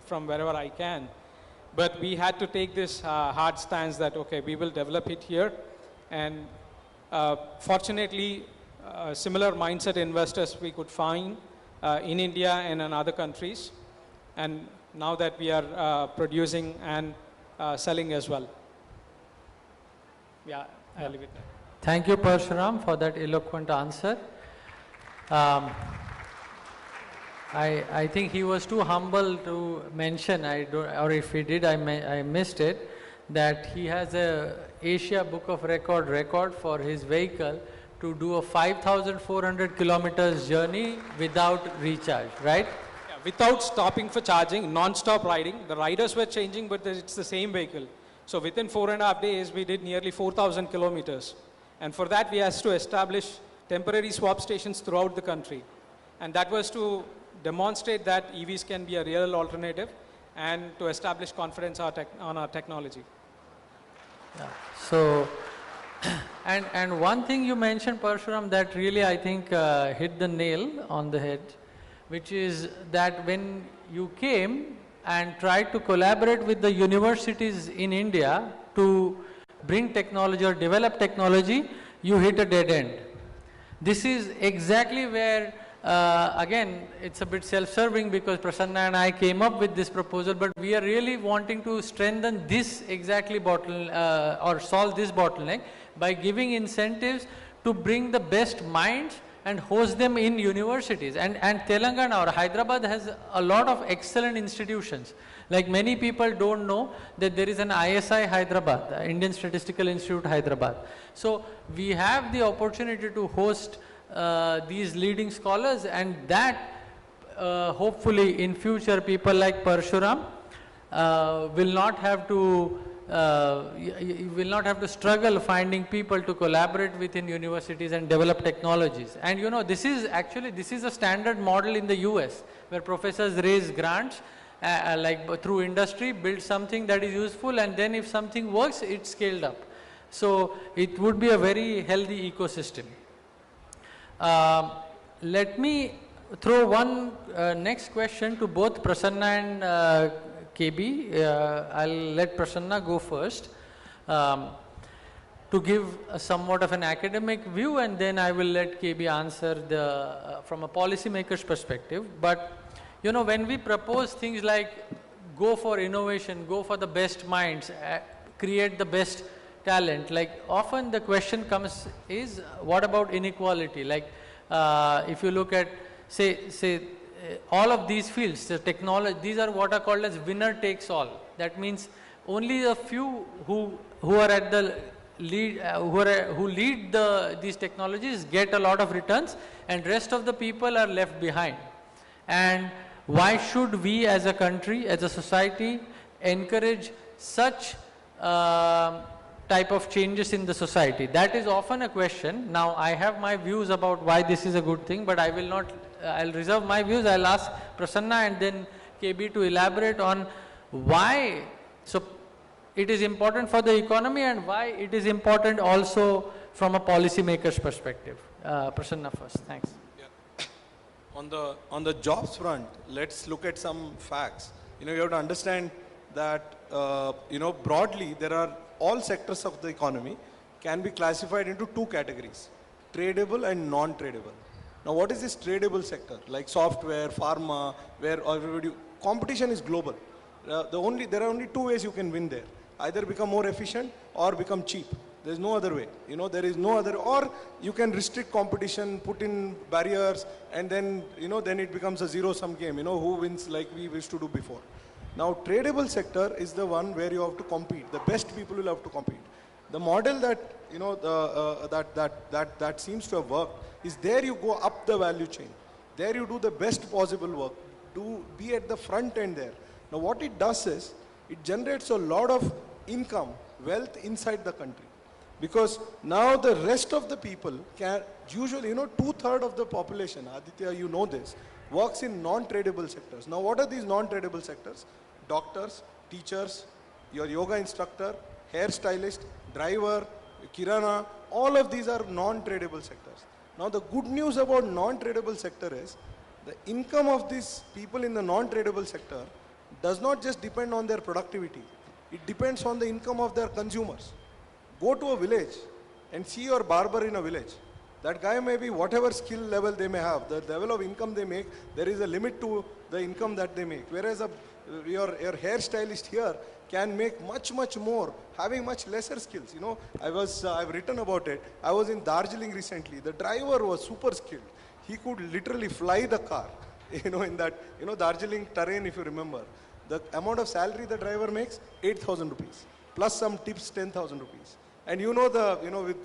from wherever I can. But we had to take this hard stance that, okay, we will develop it here. And fortunately, similar mindset investors we could find in India and in other countries. And now that we are producing and selling as well. Yeah, I'll leave it there. Thank you, Parshuram, for that eloquent answer. I think he was too humble to mention, or if he did, I missed it, that he has a Asia Book of record for his vehicle to do a 5,400 kilometers journey without recharge, right? Yeah, without stopping for charging, non-stop riding. The riders were changing, but it's the same vehicle. So within 4.5 days, we did nearly 4,000 kilometers. And for that, we had to establish temporary swap stations throughout the country. And that was to demonstrate that EVs can be a real alternative and to establish confidence on our technology. Yeah. So, and one thing you mentioned, Parshuram, that really I think hit the nail on the head, which is that when you came and tried to collaborate with the universities in India to bring technology or develop technology, you hit a dead end. This is exactly where, again, it's a bit self-serving because Prasanna and I came up with this proposal, but we are really wanting to strengthen this exactly or solve this bottleneck by giving incentives to bring the best minds and host them in universities. And Telangana or Hyderabad has a lot of excellent institutions. Like many people don't know that there is an ISI Hyderabad, Indian Statistical Institute Hyderabad. So we have the opportunity to host these leading scholars, and that hopefully in future people like Parshuram will not have to struggle finding people to collaborate within universities and develop technologies. And you know, this is a standard model in the US, where professors raise grants like through industry, build something that is useful, and then if something works, it's scaled up. So it would be a very healthy ecosystem. Let me throw one next question to both Prasanna and KB. I'll let Prasanna go first. to give a somewhat of an academic view, and then I will let KB answer from a policymaker's perspective. But you know, when we propose things like go for innovation, go for the best minds, create the best talent, like often the question comes is, what about inequality? Like if you look at say all of these fields, the technology, these are what are called as winner takes all. That means only a few who are at the lead, who lead these technologies get a lot of returns, and rest of the people are left behind. And why should we as a country, as a society, encourage such type of changes in the society? That is often a question. Now, I have my views about why this is a good thing, but I will not, I'll reserve my views. I'll ask Prasanna and then KB to elaborate on why so it is important for the economy and why it is important also from a policymaker's perspective. Prasanna first, thanks. On the jobs front, let's look at some facts. You know, you have to understand that, you know, broadly, there are all sectors of the economy can be classified into two categories, tradable and non-tradable. Now, what is this tradable sector? Like software, pharma, where everybody, competition is global. There are only two ways you can win there. Either become more efficient or become cheap. There's no other way. You know, there is no other, or you can restrict competition, put in barriers, and then, you know, then it becomes a zero-sum game, you know, who wins like we used to do before. Now, tradable sector is the one where you have to compete. The best people will have to compete. The model that, you know, that seems to have worked is there you go up the value chain. There you do the best possible work. Be at the front end there. Now, what it does is, it generates a lot of income, wealth inside the country. Because now the rest of the people can, usually, you know, 2/3 of the population, Aditya, you know this, works in non-tradable sectors. Now, what are these non-tradable sectors? Doctors, teachers, your yoga instructor, hairstylist, driver, kirana, all of these are non-tradable sectors. Now, the good news about non-tradable sector is, the income of these people in the non-tradable sector does not just depend on their productivity. It depends on the income of their consumers. Go to a village and see your barber in a village. That guy may be whatever skill level they may have, the level of income they make, there is a limit to the income that they make. Whereas your hairstylist here can make much, much more, having much lesser skills. You know, I've written about it. I was in Darjeeling recently. The driver was super skilled. He could literally fly the car, you know, in that, you know, Darjeeling terrain, if you remember. The amount of salary the driver makes, 8,000 rupees, plus some tips, 10,000 rupees. And you know,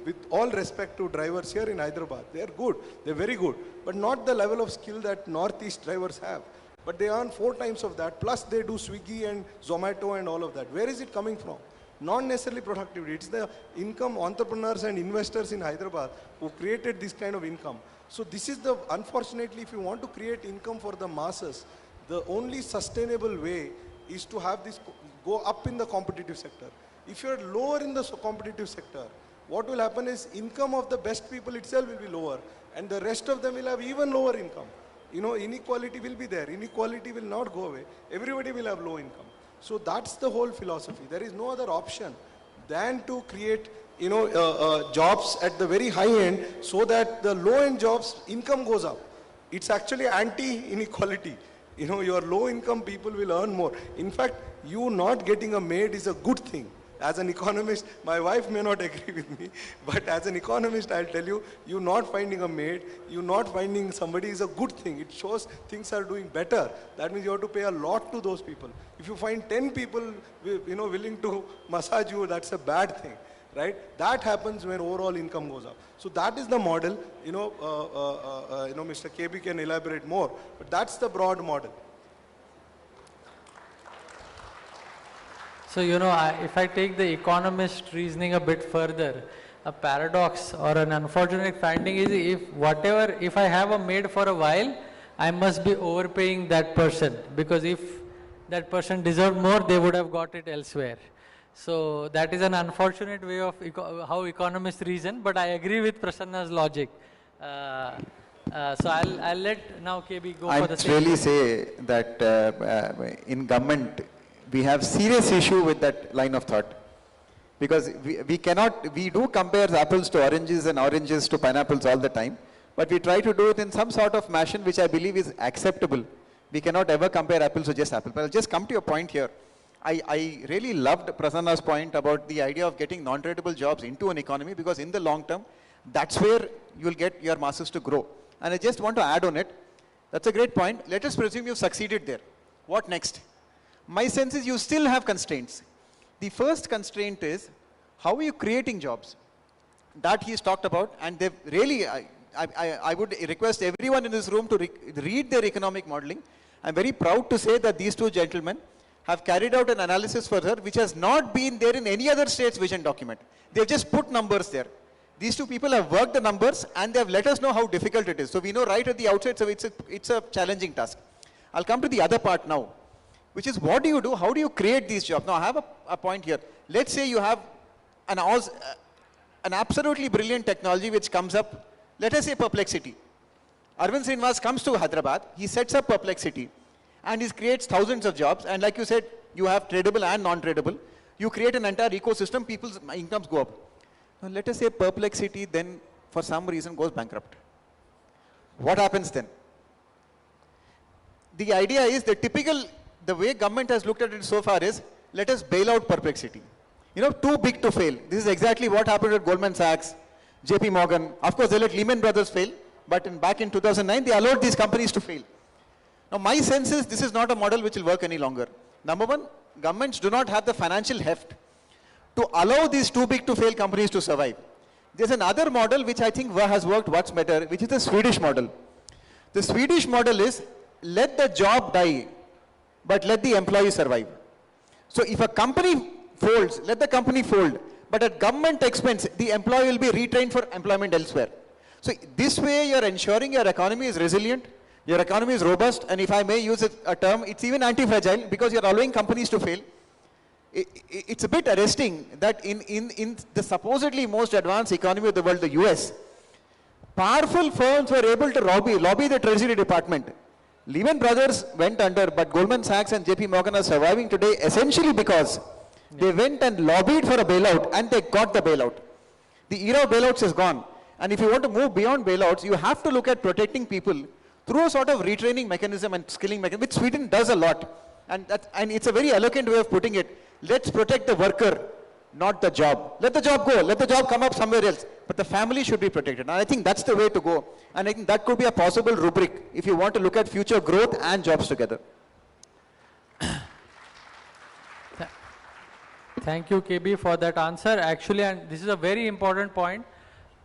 with all respect to drivers here in Hyderabad, they are good, they're very good, but not the level of skill that Northeast drivers have. But they earn 4 times of that, plus they do Swiggy and Zomato and all of that. Where is it coming from? Not necessarily productivity, it's the income, entrepreneurs and investors in Hyderabad who created this kind of income. So this is the, unfortunately, if you want to create income for the masses, the only sustainable way is to have this go up in the competitive sector. If you're lower in the competitive sector, what will happen is income of the best people itself will be lower, and the rest of them will have even lower income. You know, inequality will be there. Inequality will not go away. Everybody will have low income. So that's the whole philosophy. There is no other option than to create, you know, jobs at the very high end so that the low-end jobs income goes up. It's actually anti-inequality. You know, your low-income people will earn more. In fact, you not getting a maid is a good thing. As an economist, my wife may not agree with me, but as an economist, I'll tell you, you not finding a maid, you not finding somebody is a good thing. It shows things are doing better. That means you have to pay a lot to those people. If you find 10 people, you know, willing to massage you, that's a bad thing, right? That happens when overall income goes up. So that is the model. You know, Mr. KB can elaborate more, but that's the broad model. So, you know, if I take the economist reasoning a bit further, a paradox or an unfortunate finding is if I have a maid for a while, I must be overpaying that person, because if that person deserved more, they would have got it elsewhere. So that is an unfortunate way of how economists reason, but I agree with Prasanna's logic. So I'll let now KB go for the same. I really say that in government, we have serious issue with that line of thought. Because we do compare apples to oranges and oranges to pineapples all the time, but we try to do it in some sort of fashion which I believe is acceptable. We cannot ever compare apples to just apples. But I'll just come to your point here. I really loved Prasanna's point about the idea of getting non-tradable jobs into an economy, because in the long term, that's where you'll get your masses to grow. And I just want to add on it. That's a great point. Let us presume you've succeeded there. What next? My sense is you still have constraints. The first constraint is, how are you creating jobs? That he's talked about, and they've really, I would request everyone in this room to read their economic modeling. I'm very proud to say that these two gentlemen have carried out an analysis further which has not been there in any other state's vision document. They've just put numbers there. These two people have worked the numbers and they've let us know how difficult it is. So we know right at the outset, so it's a challenging task. I'll come to the other part now, which is what do you do? How do you create these jobs? Now I have a point here. Let's say you have an absolutely brilliant technology which comes up, let us say Perplexity. Arvind Srinivas comes to Hyderabad, he sets up Perplexity, and he creates thousands of jobs, and like you said, you have tradable and non-tradable. You create an entire ecosystem, people's incomes go up. Now let us say Perplexity then for some reason goes bankrupt. What happens then? The idea is the way government has looked at it so far is, let us bail out Perplexity. You know, too big to fail. This is exactly what happened at Goldman Sachs, JP Morgan. Of course, they let Lehman Brothers fail, but back in 2009, they allowed these companies to fail. Now, my sense is this is not a model which will work any longer. Number one, governments do not have the financial heft to allow these too big to fail companies to survive. There's another model which I think has worked much better, which is the Swedish model. The Swedish model is, let the job die, but let the employee survive. So if a company folds, let the company fold, but at government expense, the employee will be retrained for employment elsewhere. So this way you're ensuring your economy is resilient, your economy is robust, and if I may use a term, it's even anti-fragile because you're allowing companies to fail. It's a bit arresting that in the supposedly most advanced economy of the world, the US, powerful firms were able to lobby the Treasury Department. Lehman Brothers went under, but Goldman Sachs and JP Morgan are surviving today essentially because they went and lobbied for a bailout and they got the bailout. The era of bailouts is gone. And if you want to move beyond bailouts, you have to look at protecting people through a sort of retraining mechanism and skilling mechanism, which Sweden does a lot. And it's a very eloquent way of putting it. Let's protect the worker, not the job. Let the job go. Let the job come up somewhere else. But the family should be protected. And I think that's the way to go. And I think that could be a possible rubric if you want to look at future growth and jobs together. Thank you, KB, for that answer. Actually, and this is a very important point.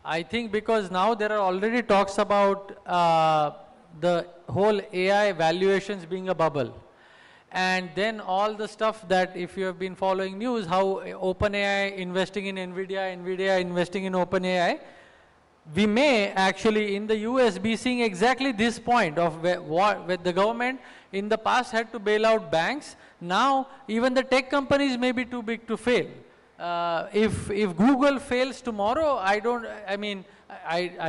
I think because now there are already talks about the whole AI valuations being a bubble. And then all the stuff that, if you have been following news, how OpenAI investing in NVIDIA, NVIDIA investing in OpenAI, we may actually in the US be seeing exactly this point of where the government in the past had to bail out banks. Now even the tech companies may be too big to fail. If Google fails tomorrow, I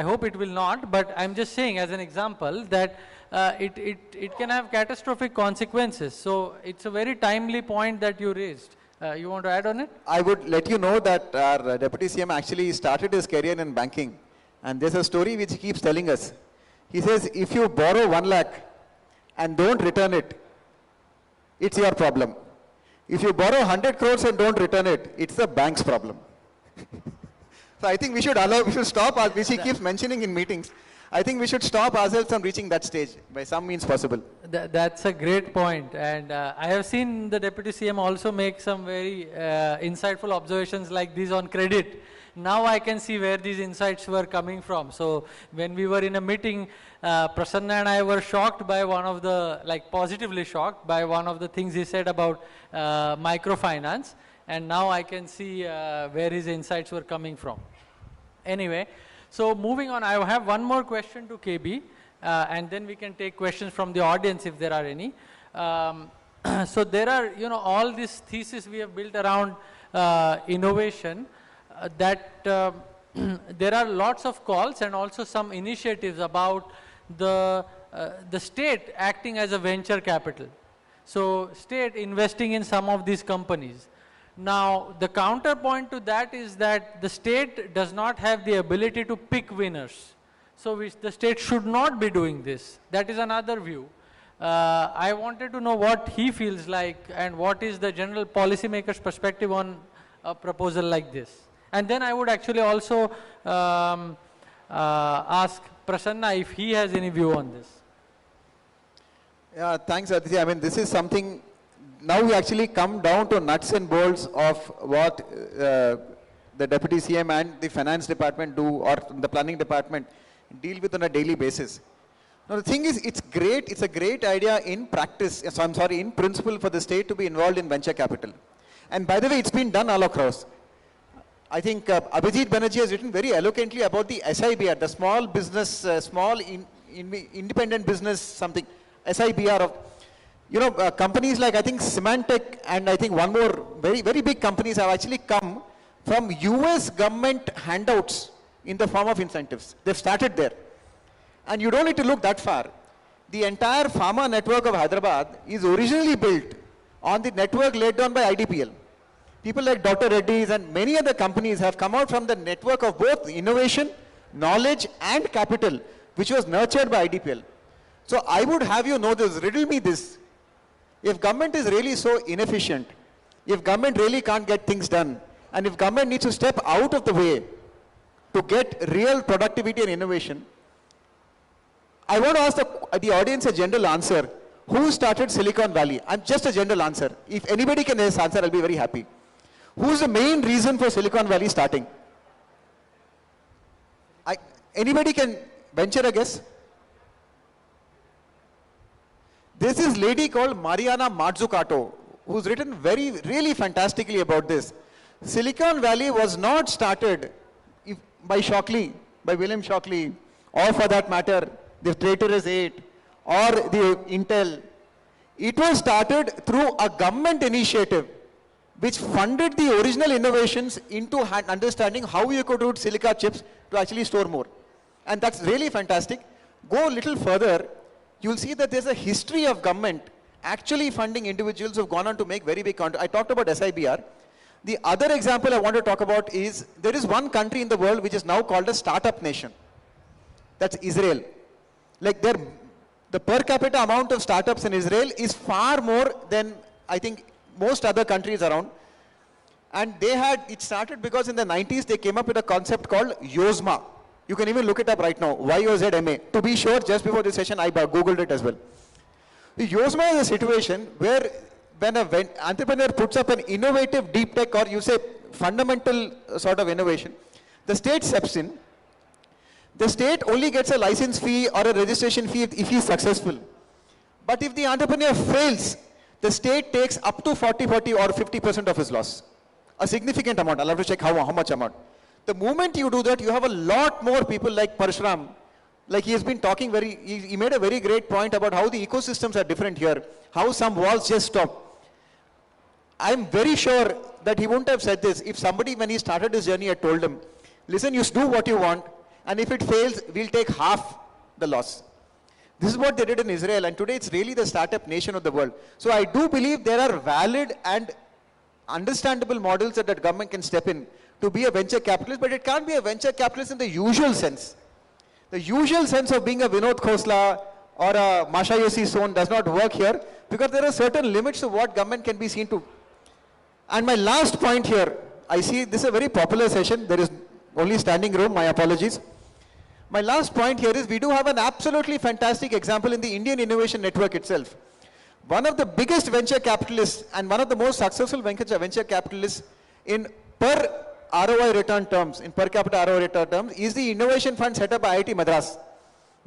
hope it will not, but I'm just saying as an example that it can have catastrophic consequences. So it's a very timely point that you raised. You want to add on it? I would let you know that our Deputy CM actually started his career in banking. And there's a story which he keeps telling us. He says, if you borrow 1 lakh and don't return it, it's your problem. If you borrow 100 crores and don't return it, it's the bank's problem. So I think we should stop, which he keeps mentioning in meetings. I think we should stop ourselves from reaching that stage by some means possible. That's a great point. And I have seen the Deputy CM also make some very insightful observations like these on credit. Now I can see where these insights were coming from. So when we were in a meeting, Prasanna and I were shocked by one of the, positively shocked by one of the things he said about microfinance. And now I can see where his insights were coming from. Anyway, so moving on, I have one more question to KB, and then we can take questions from the audience if there are any. So there are, all these theses we have built around innovation, that there are lots of calls and also some initiatives about the state acting as a venture capital. So state investing in some of these companies. Now, the counterpoint to that is that the state does not have the ability to pick winners. So the state should not be doing this. That is another view. I wanted to know what he feels like and what is the general policymaker's perspective on a proposal like this. And then I would actually also ask Prasanna if he has any view on this. Yeah, thanks, Aditya. I mean, this is something, now we actually come down to nuts and bolts of what the Deputy CM and the Finance Department do, or the Planning Department deal with on a daily basis. Now, the thing is, it's great, it's a great idea in practice, so I'm sorry, in principle for the state to be involved in venture capital. And by the way, it's been done all across. I think Abhijit Banerjee has written very eloquently about the SIBR, the small business, independent business something, SIBR of, you know, companies like I think Symantec and I think one more very, very big companies have actually come from US government handouts in the form of incentives. They've started there. And you don't need to look that far. The entire pharma network of Hyderabad is originally built on the network laid down by IDPL. People like Dr. Reddy's and many other companies have come out from the network of both innovation, knowledge and capital, which was nurtured by IDPL. So I would have you know this, riddle me this. If government is really so inefficient, if government really can't get things done, and if government needs to step out of the way to get real productivity and innovation, I want to ask the audience a general answer. Who started Silicon Valley? I'm just a general answer. If anybody can answer, I'll be very happy. Who's the main reason for Silicon Valley starting? Anybody can venture a guess? This is a lady called Mariana Mazzucato, who's written really fantastically about this. Silicon Valley was not started by Shockley, by William Shockley, or for that matter, the Traitorous Eight, or the Intel. It was started through a government initiative which funded the original innovations into understanding how you could do silica chips to actually store more. And that's really fantastic. Go a little further, you'll see that there's a history of government actually funding individuals who've gone on to make very big contributions. I talked about SIBR. The other example I want to talk about is, there is one country in the world which is now called a startup nation. That's Israel. Like the per capita amount of startups in Israel is far more than I think most other countries around. And it started because in the 90s they came up with a concept called Yozma. You can even look it up right now, YOZMA. To be sure, just before this session I Googled it as well. The Yozma is a situation where when an entrepreneur puts up an innovative deep tech, or you say fundamental sort of innovation, the state steps in. The state only gets a license fee or a registration fee if he is successful. But if the entrepreneur fails, the state takes up to 40 or 50% of his loss. A significant amount. I'll have to check how much amount. The moment you do that, you have a lot more people like Parshuram. Like he has been talking he made a very great point about how the ecosystems are different here. How some walls just stop. I'm very sure that he wouldn't have said this if somebody, when he started his journey, had told him, listen, you do what you want, and if it fails, we'll take half the loss. This is what they did in Israel, and today it's really the startup nation of the world. So I do believe there are valid and understandable models that the government can step in to be a venture capitalist, but it can't be a venture capitalist in the usual sense. The usual sense of being a Vinod Khosla or a Masayoshi Son does not work here, because there are certain limits to what government can be seen to. And my last point here, I see this is a very popular session, there is only standing room, my apologies. My last point here is we do have an absolutely fantastic example in the Indian Innovation Network itself. One of the biggest venture capitalists and one of the most successful venture capitalists in per ROI return terms, in per capita ROI return terms, is the innovation fund set up by IIT Madras,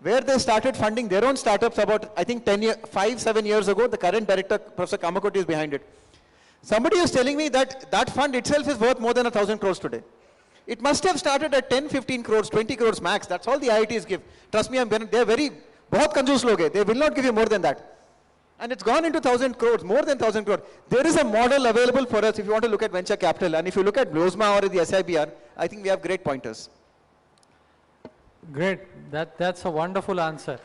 where they started funding their own startups about, I think, 5-7 years ago. The current director, Professor Kamakoti, is behind it. Somebody was telling me that that fund itself is worth more than 1,000 crores today. It must have started at 10, 15 crores, 20 crores max. That's all the IITs give. Trust me, they're very, bahut kanjoos log hai. They will not give you more than that. And it's gone into 1,000 crores, more than 1,000 crores. There is a model available for us if you want to look at venture capital. And if you look at Yozma or the SIBR, I think we have great pointers. Great. That's a wonderful answer.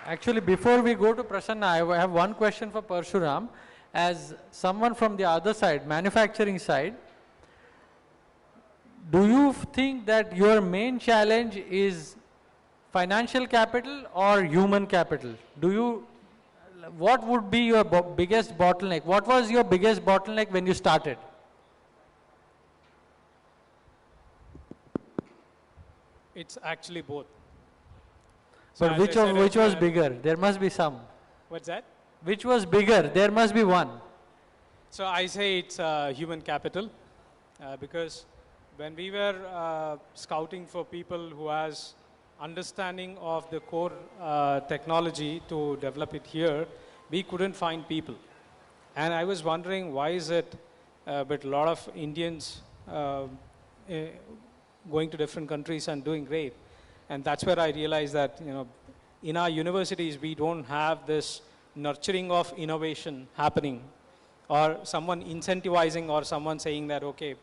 Actually, before we go to Prasanna, I have one question for Parshuram. as someone from the other side, manufacturing side, do you think that your main challenge is financial capital or human capital? What would be your biggest bottleneck? What was your biggest bottleneck when you started? It's actually both. So But as I said which was earlier- bigger? There must be some. What's that? Which was bigger? There must be one. So I say it's human capital because when we were scouting for people who has understanding of the core technology to develop it here, we couldn't find people. And I was wondering why is it but a lot of Indians going to different countries and doing great. And that's where I realized that, in our universities, we don't have this nurturing of innovation happening, or someone incentivizing, or someone saying that, okay,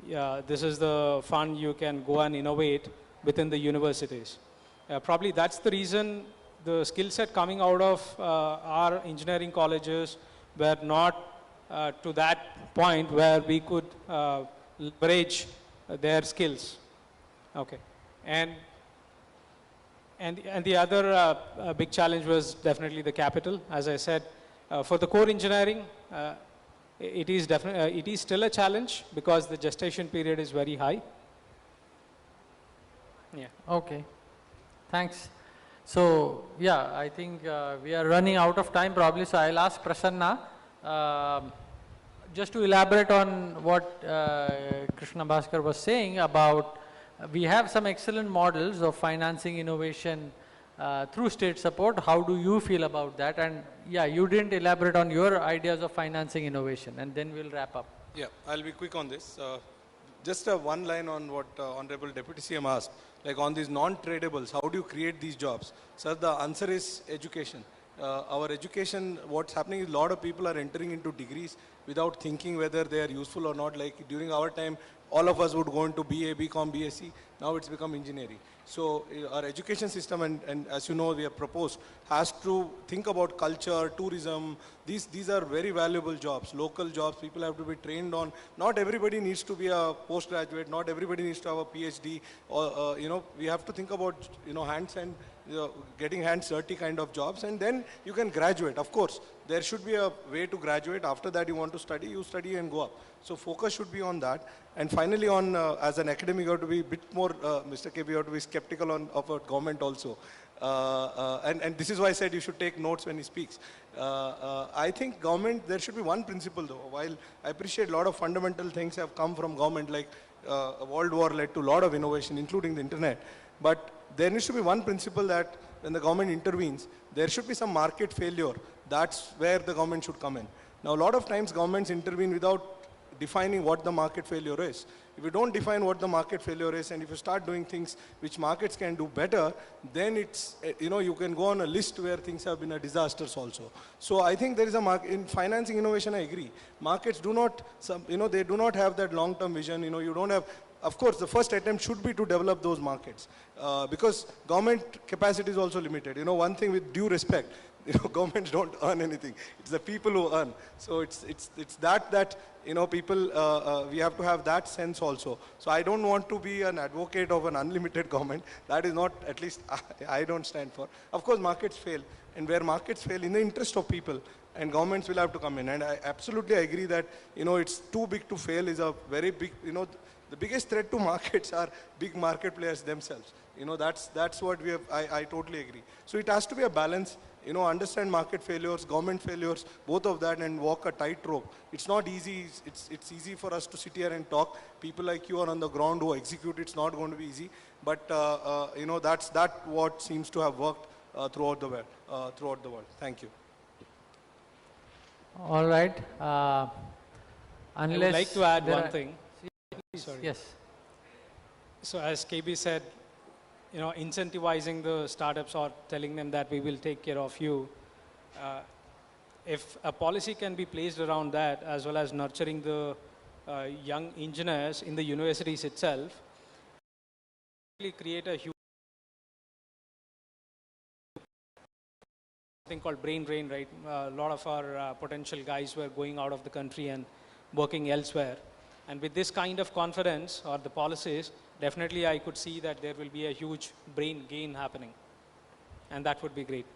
yeah, this is the fund you can go and innovate within the universities. Probably that's the reason the skill set coming out of our engineering colleges were not to that point where we could leverage their skills. Okay, and the other big challenge was definitely the capital. As I said, for the core engineering, it is still a challenge because the gestation period is very high. Yeah. Okay, thanks. So, yeah, I think we are running out of time probably, so I'll ask Prasanna just to elaborate on what Krishna Bhaskar was saying about we have some excellent models of financing innovation through state support. How do you feel about that? And yeah, you didn't elaborate on your ideas of financing innovation, and then we'll wrap up. Yeah, I'll be quick on this. Just one line on what Honorable Deputy CM asked, like on these non-tradables, how do you create these jobs? Sir, the answer is education. Our education, what's happening is a lot of people are entering into degrees without thinking whether they are useful or not. Like during our time, all of us would go into BA, BCom, BSc. Now it's become engineering. So our education system, and as you know, we have proposed, has to think about culture, tourism. These are very valuable jobs, local jobs. People have to be trained on. Not everybody needs to be a postgraduate. Not everybody needs to have a PhD. Or we have to think about hands and getting hands dirty kind of jobs, and then you can graduate. Of course, there should be a way to graduate. After that, you want to study, you study and go up. So focus should be on that. And finally, on as an academic, you have to be a bit more, Mr. KB, you have to be skeptical of our government also. And this is why I said you should take notes when he speaks. I think government, there should be one principle though. While I appreciate a lot of fundamental things have come from government, like World War led to a lot of innovation, including the internet. But there needs to be one principle that when the government intervenes, there should be some market failure. That's where the government should come in. Now, a lot of times governments intervene without defining what the market failure is. If you don't define what the market failure is, and if you start doing things which markets can do better, then it's, you can go on a list where things have been a disasters also. So I think there is a market, in financing innovation, I agree. Markets do not, they do not have that long-term vision. You don't have, of course, the first attempt should be to develop those markets because government capacity is also limited. One thing with due respect, governments don't earn anything. It's the people who earn. So it's that people, we have to have that sense also. So I don't want to be an advocate of an unlimited government. That is not, at least I don't stand for. Of course, markets fail. And where markets fail, in the interest of people, and governments will have to come in. And I absolutely agree that, it's too big to fail is a very big, the biggest threat to markets are big market players themselves. That's what we have, I totally agree. So it has to be a balance, understand market failures, government failures, both of that, and walk a tightrope. It's not easy. It's easy for us to sit here and talk. People like you are on the ground who execute. It's not going to be easy. But, that's what seems to have worked throughout the world. Thank you. All right. I would like to add one thing. Sorry. Yes. So as KB said, incentivizing the startups or telling them that we will take care of you. If a policy can be placed around that, as well as nurturing the young engineers in the universities itself, create a huge thing called brain drain, right? A lot of our potential guys were going out of the country and working elsewhere. And with this kind of confidence or the policies, definitely I could see that there will be a huge brain gain happening. And that would be great.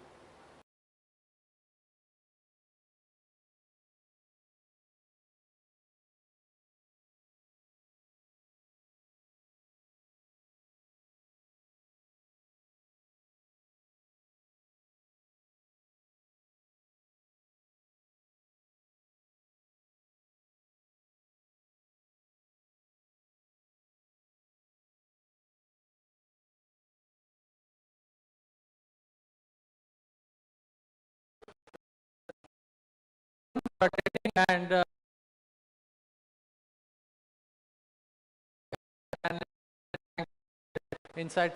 And inside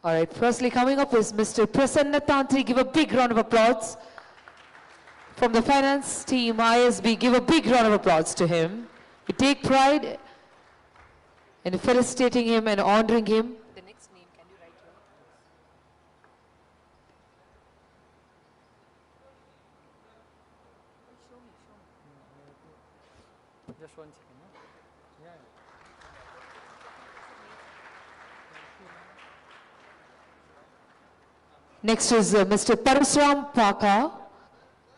All right, firstly coming up is Mr. Prasanna Tantri. Give a big round of applause. From the finance team, ISB, give a big round of applause to him. We take pride in felicitating him and honoring him. The next name, can you write here? just 1 second. Huh? Yeah. Next is Mr. Parasuram Paka.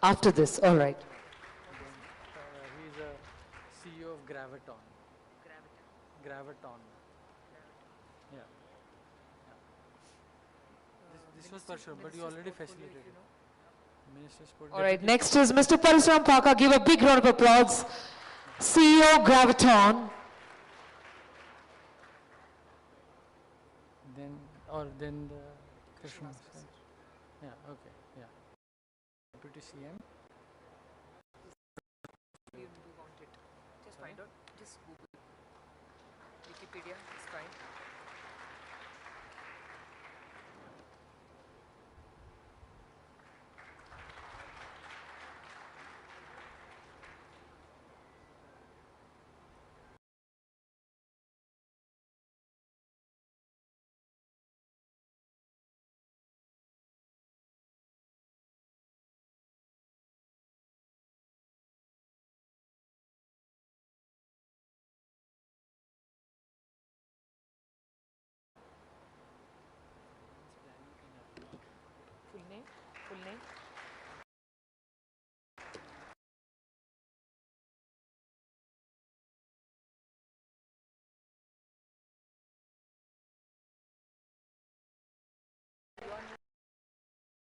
After this, all right. He's a CEO of Graviton. Graviton. Yeah. This was Parshur, but you already facilitated. Minister's All right, next is Mr. Parasuram Paka. Give a big round of applause. CEO Graviton. Then the Krishna. Yeah, okay, yeah. Deputy CM. You want it. Just find out. Just Google. Wikipedia is fine. Full name? Full name?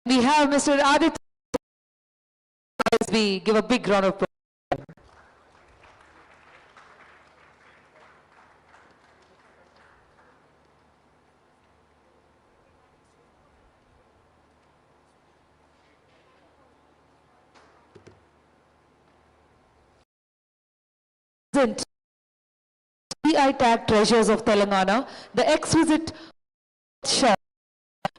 We have Mr. Aditya. We give a big round of applause. TI Tag Treasures of Telangana, the exquisite shop,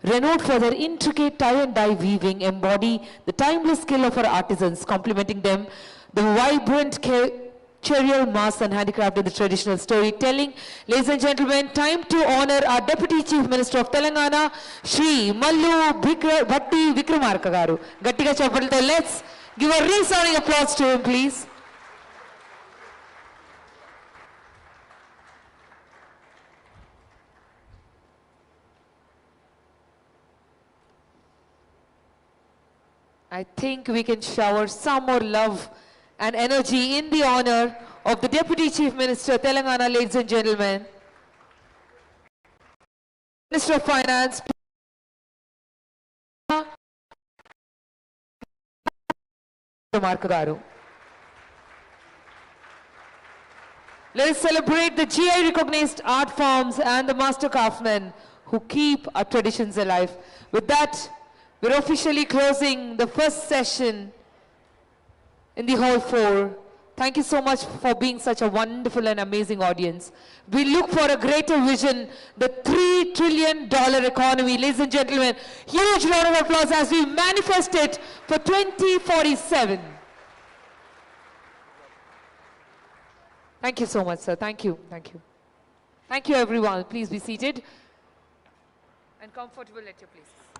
renowned for their intricate tie and dye weaving, embody the timeless skill of our artisans, complementing them the vibrant curial mass and handicraft in the traditional storytelling. Ladies and gentlemen, time to honor our Deputy Chief Minister of Telangana, Shri Bhatti Vikramarka garu. Gattiga cheppalto, let's give a resounding applause to him, please. I think we can shower some more love and energy in the honor of the Deputy Chief Minister, Telangana, ladies and gentlemen. Minister of Finance, Vikramarka garu. Let us celebrate the GI recognized art forms and the master craftsmen who keep our traditions alive. With that, we're officially closing the first session in the Hall 4. Thank you so much for being such a wonderful and amazing audience. We look for a greater vision, the $3 trillion economy. Ladies and gentlemen, huge round of applause as we manifest it for 2047. Thank you so much, sir. Thank you. Thank you. Thank you, everyone. Please be seated and comfortable at your places.